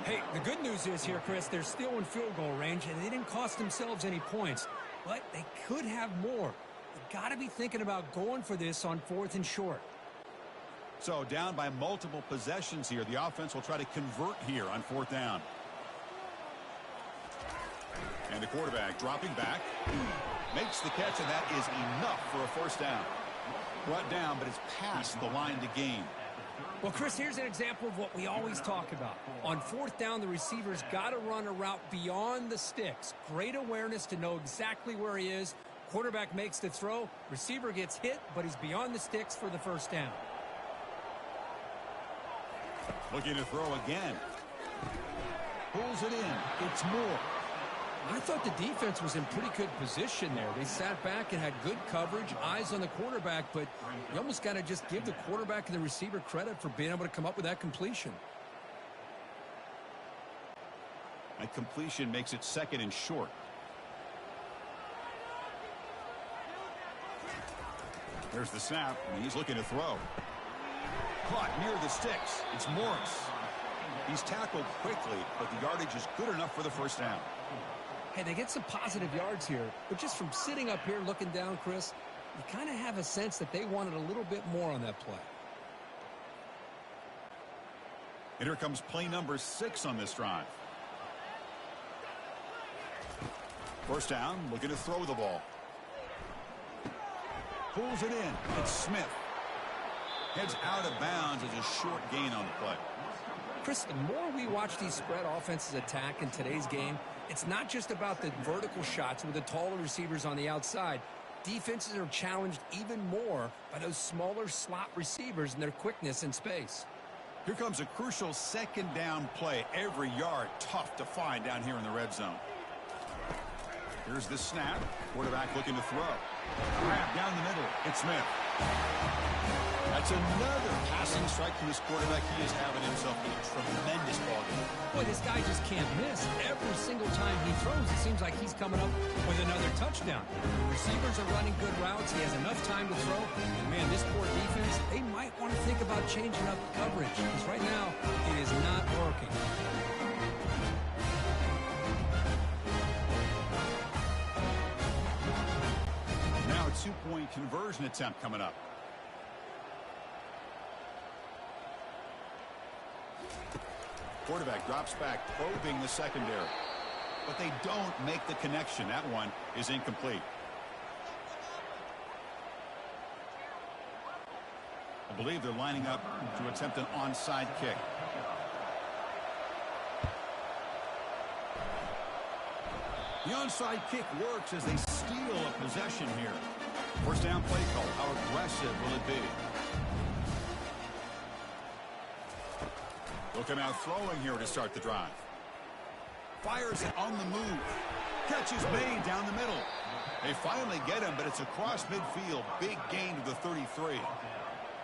Hey, the good news is here, Chris, they're still in field goal range, and they didn't cost themselves any points. But they could have more. They've got to be thinking about going for this on fourth and short. So down by multiple possessions here. The offense will try to convert here on fourth down. And the quarterback dropping back. Makes the catch, and that is enough for a first down. Brought down, but it's past the line to gain. Well, Chris, here's an example of what we always talk about. On fourth down, the receiver's got to run a route beyond the sticks. Great awareness to know exactly where he is. Quarterback makes the throw. Receiver gets hit, but he's beyond the sticks for the first down. Looking to throw again. Pulls it in. It's Moore. I thought the defense was in pretty good position there. They sat back and had good coverage, eyes on the quarterback, but you almost got to just give the quarterback and the receiver credit for being able to come up with that completion. That completion makes it second and short. There's the snap, and he's looking to throw. Caught near the sticks. It's Morris. He's tackled quickly, but the yardage is good enough for the first down. Hey, they get some positive yards here, but just from sitting up here looking down, Chris, you kind of have a sense that they wanted a little bit more on that play. And here comes play number 6 on this drive. First down, looking to throw the ball. Pulls it in. It's Smith. Heads out of bounds as a short gain on the play. Chris, the more we watch these spread offenses attack in today's game, it's not just about the vertical shots with the taller receivers on the outside. Defenses are challenged even more by those smaller slot receivers and their quickness in space. Here comes a crucial second down play. Every yard tough to find down here in the red zone. Here's the snap. Quarterback looking to throw. Grab down the middle. It's Smith. That's another passing strike from this quarterback. He is having himself a tremendous ball game. Boy, this guy just can't miss. Every single time he throws, it seems like he's coming up with another touchdown. Receivers are running good routes. He has enough time to throw. And, man, this poor defense, they might want to think about changing up coverage because right now it is not working. Now a two-point conversion attempt coming up. Quarterback drops back, probing the secondary. But they don't make the connection. That one is incomplete. I believe they're lining up to attempt an onside kick. The onside kick works as they steal a possession here. First down play call. How aggressive will it be? They'll come out throwing here to start the drive. Fires it on the move. Catch is made down the middle. They finally get him, but it's across midfield. Big gain to the 33.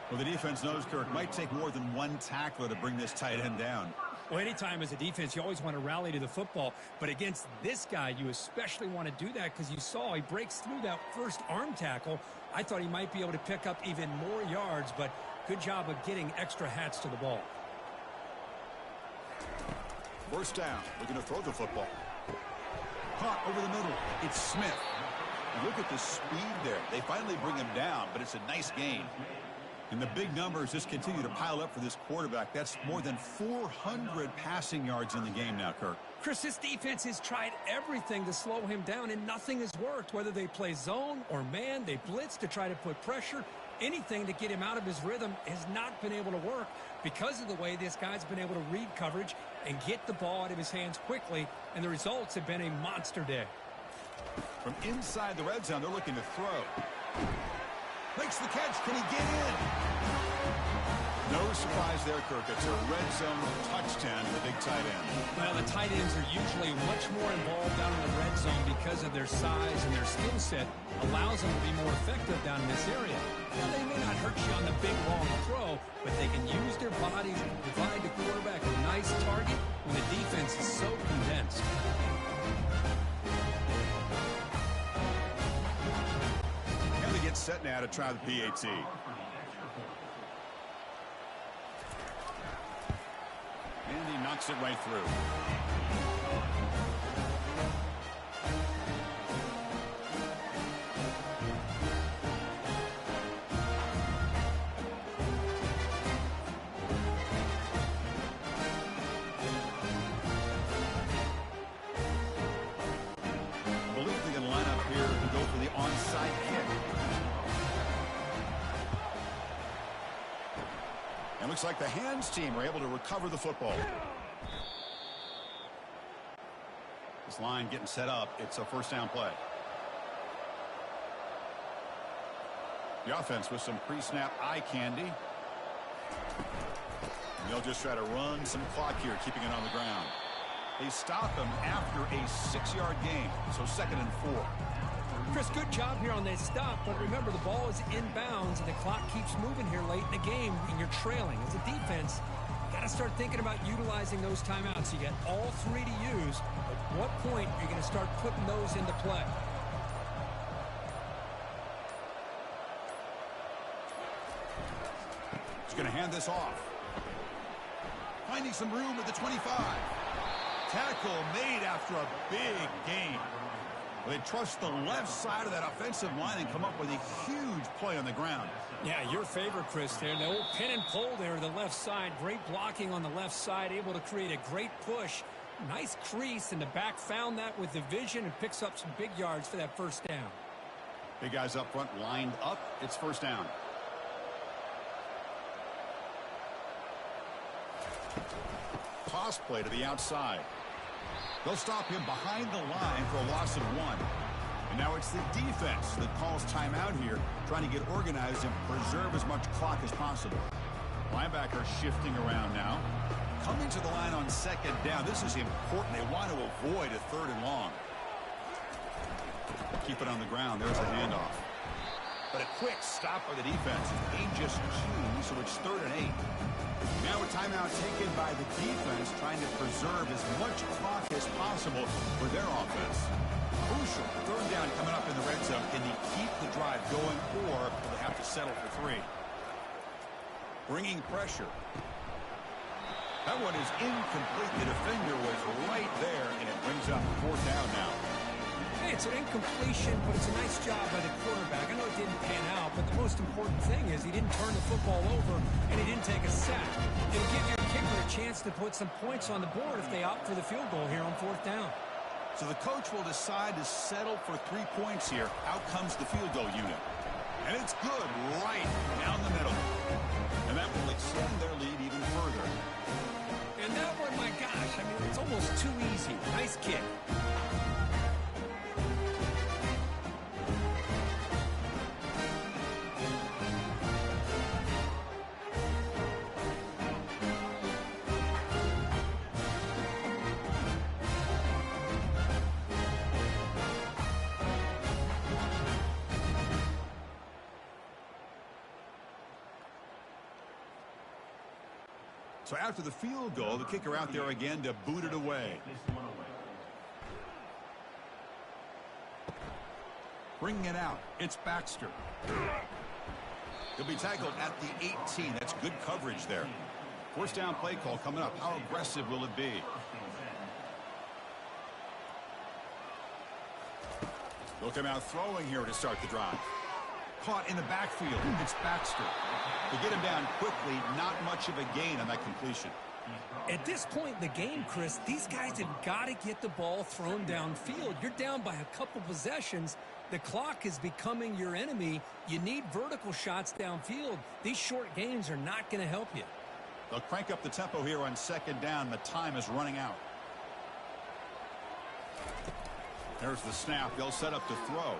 Well, the defense knows, Kirk, might take more than one tackler to bring this tight end down. Well, anytime as a defense, you always want to rally to the football. But against this guy, you especially want to do that because you saw he breaks through that first arm tackle. I thought he might be able to pick up even more yards, but good job of getting extra hats to the ball. First down, looking to throw the football. Caught over the middle. It's Smith. Look at the speed there. They finally bring him down, but it's a nice gain. And the big numbers just continue to pile up for this quarterback. That's more than 400 passing yards in the game now, Kirk. Chris, this defense has tried everything to slow him down, and nothing has worked. Whether they play zone or man, they blitz to try to put pressure. Anything to get him out of his rhythm has not been able to work because of the way this guy's been able to read coverage and get the ball out of his hands quickly, and the results have been a monster day. From inside the red zone, they're looking to throw. Makes the catch. Can he get in? No surprise there, Kirk. It's a red zone touchdown to the big tight end. Well, the tight ends are usually much more involved down in the red zone because of their size and their skill set allows them to be more effective down in this area. Now, they may not hurt you on the big, long throw, but they can use their bodies to provide the quarterback a nice target when the defense is so condensed. And they get set now to try the PAT. And he knocks it right through. I believe they're going to line up here and go for the And looks like the hands team are able to recover the football. This line getting set up. It's a first down play. The offense with some pre-snap eye candy. They'll just try to run some clock here, keeping it on the ground. They stop him after a 6-yard gain, so 2nd and 4. Chris, good job here on that stop, but remember the ball is inbounds and the clock keeps moving here late in the game and you're trailing. As a defense, you got to start thinking about utilizing those timeouts. You got all 3 to use. At what point are you going to start putting those into play? He's going to hand this off. Finding some room at the 25. Tackle made after a big gain. Well, they trust the left side of that offensive line and come up with a huge play on the ground. Yeah, your favorite, Chris, there. The old pin and pull there, the left side. Great blocking on the left side, able to create a great push. Nice crease, and the back found that with the vision and picks up some big yards for that first down. Big guys up front lined up. It's first down. Toss play to the outside. They'll stop him behind the line for a loss of 1. And now it's the defense that calls timeout here, trying to get organized and preserve as much clock as possible. Linebacker shifting around now. Coming to the line on 2nd down. This is important. They want to avoid a 3rd and long. Keep it on the ground. There's a handoff. But a quick stop by the defense. They just choose, so it's 3rd and 8. Now a timeout taken by the defense, trying to preserve as much clock as possible for their offense. Crucial 3rd down coming up in the red zone. Can they keep the drive going, or will they have to settle for 3? Bringing pressure. That one is incomplete. The defender was right there, and it brings up 4th down now. Hey, it's an incompletion, but it's a nice job by the quarterback. I know it didn't pan out, but the most important thing is he didn't turn the football over, and he didn't take a sack. It'll give your kicker a chance to put some points on the board if they opt for the field goal here on 4th down. So the coach will decide to settle for 3 points here. Out comes the field goal unit. And it's good right down the middle. And that will extend their lead even further. And that one, my gosh, I mean, it's almost too easy. Nice kick. So after the field goal, the kicker out there again to boot it away. Bringing it out, it's Baxter. He'll be tackled at the 18. That's good coverage there. First down play call coming up. How aggressive will it be? They'll come out throwing here to start the drive. Caught in the backfield. It's Baxter. To get him down quickly, not much of a gain on that completion. At this point in the game, Chris, these guys have got to get the ball thrown downfield. You're down by a couple possessions. The clock is becoming your enemy. You need vertical shots downfield. These short gains are not going to help you. They'll crank up the tempo here on 2nd down. The time is running out. There's the snap. They'll set up to throw.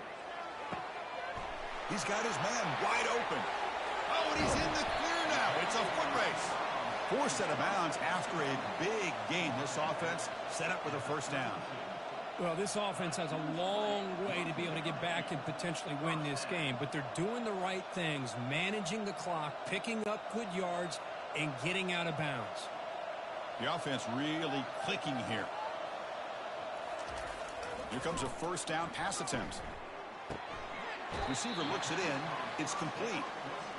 He's got his man wide open. Oh, and he's in the clear now. It's a foot race. 4th set of bounds after a big gain. This offense set up with a first down. Well, this offense has a long way to be able to get back and potentially win this game, but they're doing the right things, managing the clock, picking up good yards, and getting out of bounds. The offense really clicking here. Here comes a first down pass attempt. Receiver looks it in. It's complete.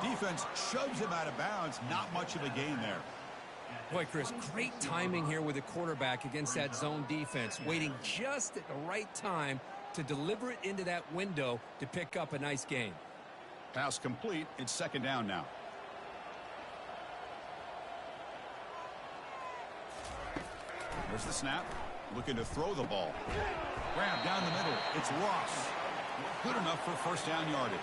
Defense shoves him out of bounds. Not much of a gain there. Boy, Chris, great timing here with the quarterback against that zone defense, waiting just at the right time to deliver it into that window to pick up a nice gain. Pass complete. It's 2nd down now. There's the snap. Looking to throw the ball. Grab down the middle. It's Ross. Good enough for first down yardage.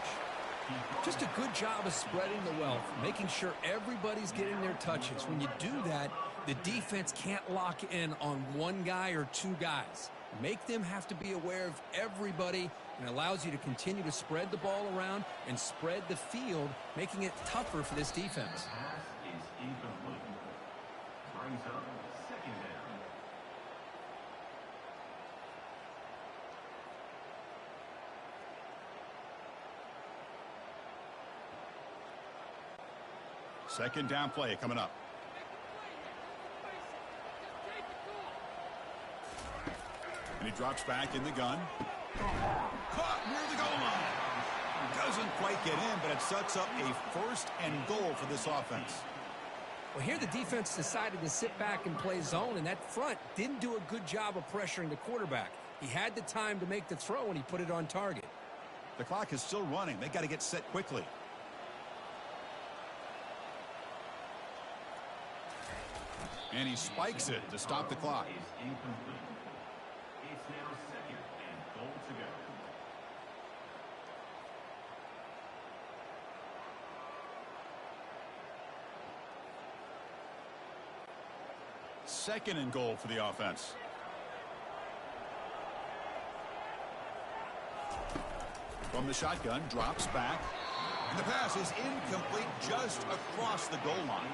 Just a good job of spreading the wealth, making sure everybody's getting their touches. When you do that, the defense can't lock in on one guy or two guys. Make them have to be aware of everybody, and allows you to continue to spread the ball around and spread the field, making it tougher for this defense. Pass is incomplete. Brings up second down. Second down play coming up. And he drops back in the gun. Caught near the goal line. Doesn't quite get in, but it sets up a first and goal for this offense. Well, here the defense decided to sit back and play zone, and that front didn't do a good job of pressuring the quarterback. He had the time to make the throw, and he put it on target. The clock is still running. They got to get set quickly. And he spikes it to stop the clock. Is incomplete. It's now second and goal to go. Second and goal for the offense. From the shotgun, drops back. And the pass is incomplete just across the goal line.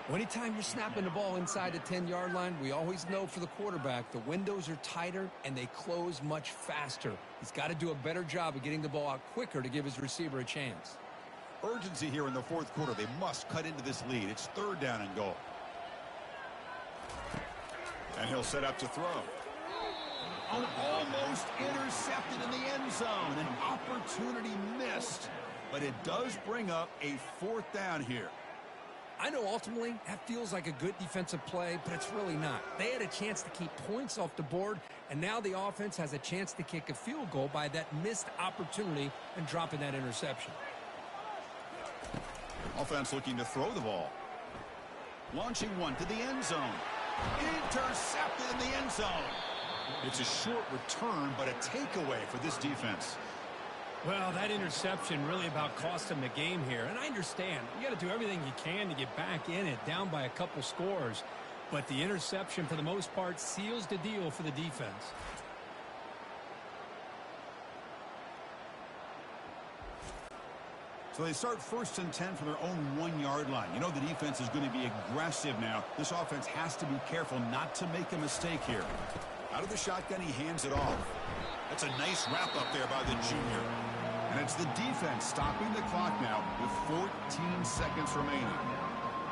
Well, anytime you're snapping the ball inside the 10-yard line, we always know for the quarterback the windows are tighter and they close much faster. He's got to do a better job of getting the ball out quicker to give his receiver a chance. Urgency here in the fourth quarter. They must cut into this lead. It's third down and goal. And he'll set up to throw. Oh, almost intercepted in the end zone. An opportunity missed. But it does bring up a fourth down here. I know ultimately that feels like a good defensive play, but it's really not. They had a chance to keep points off the board, and now the offense has a chance to kick a field goal by that missed opportunity and dropping that interception. Offense looking to throw the ball. Launching one to the end zone. Intercepted in the end zone. It's a short return, but a takeaway for this defense. Well, that interception really about cost him the game here. And I understand. You got to do everything you can to get back in it, down by a couple scores. But the interception, for the most part, seals the deal for the defense. So they start 1st and 10 from their own 1-yard line. You know the defense is going to be aggressive now. This offense has to be careful not to make a mistake here. Out of the shotgun, he hands it off. That's a nice wrap up there by the junior. And it's the defense stopping the clock now with 14 seconds remaining.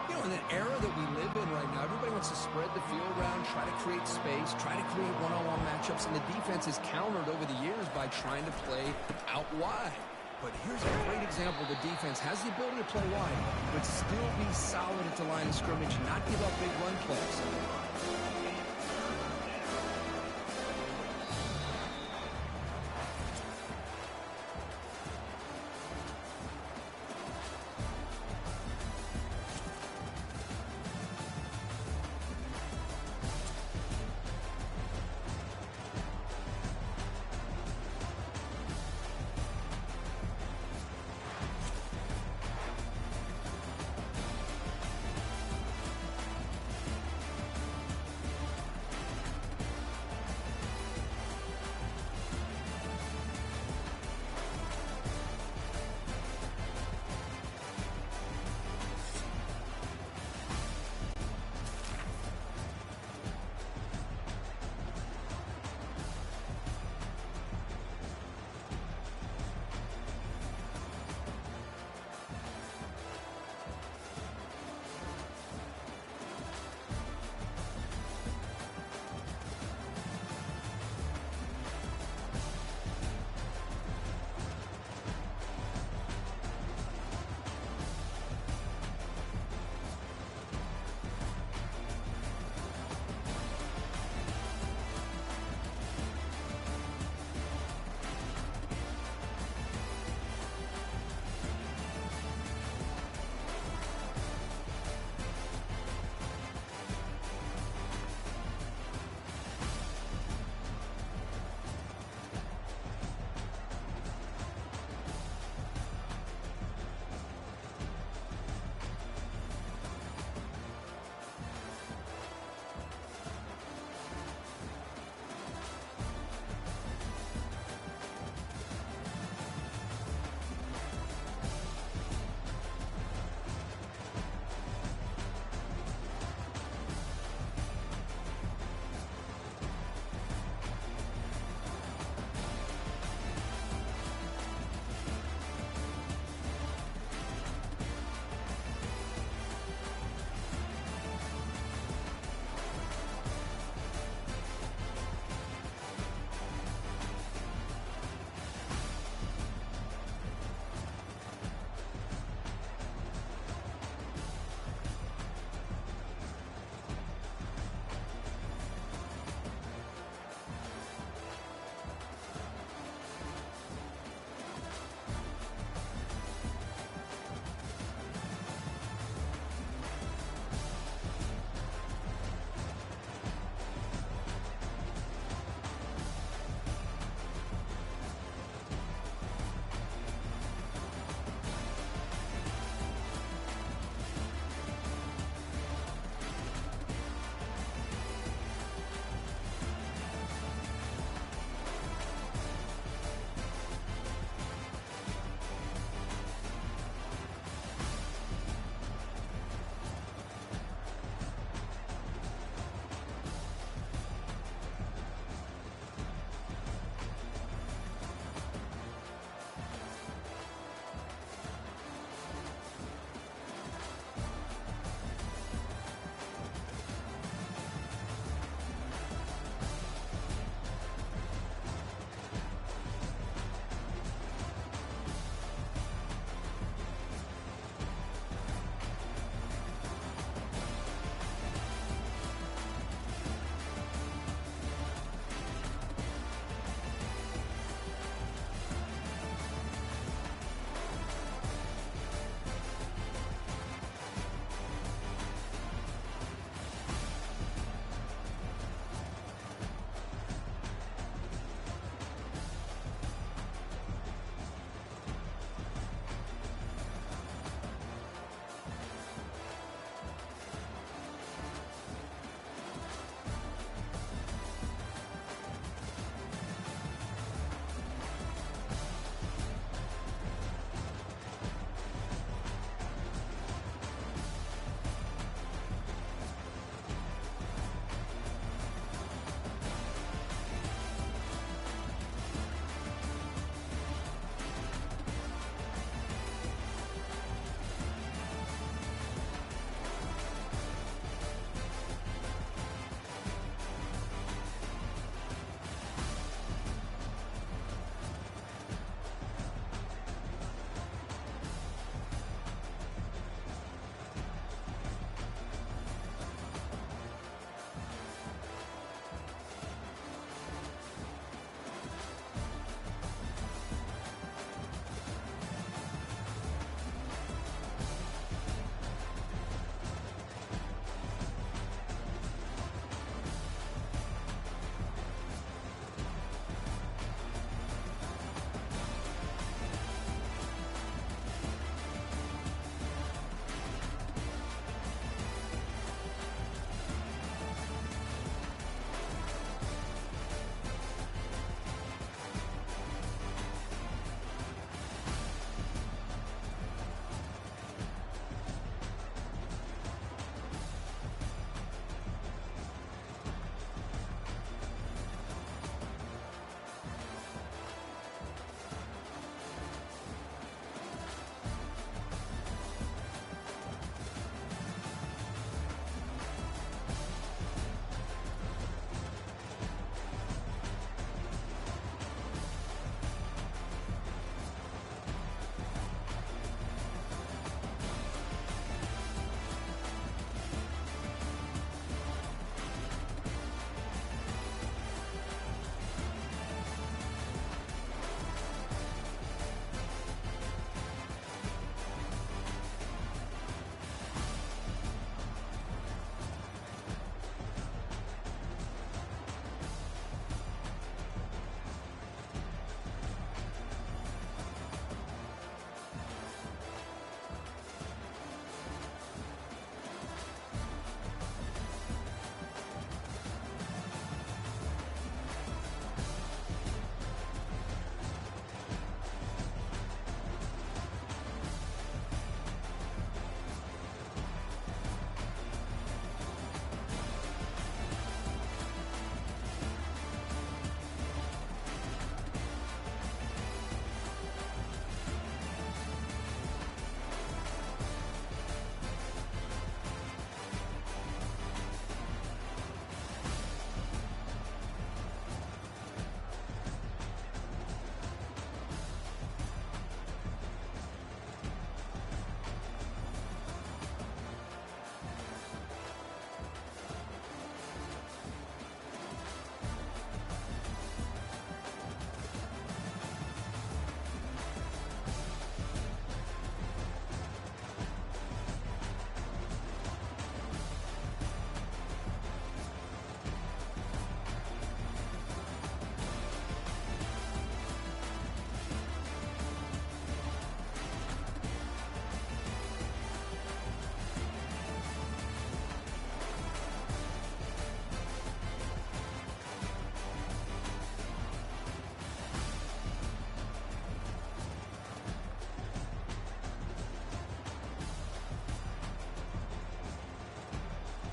You know, in an era that we live in right now, everybody wants to spread the field around, try to create space, try to create one-on-one matchups, and the defense is countered over the years by trying to play out wide. But here's a great example. The defense has the ability to play wide, but still be solid at the line of scrimmage and not give up big run plays.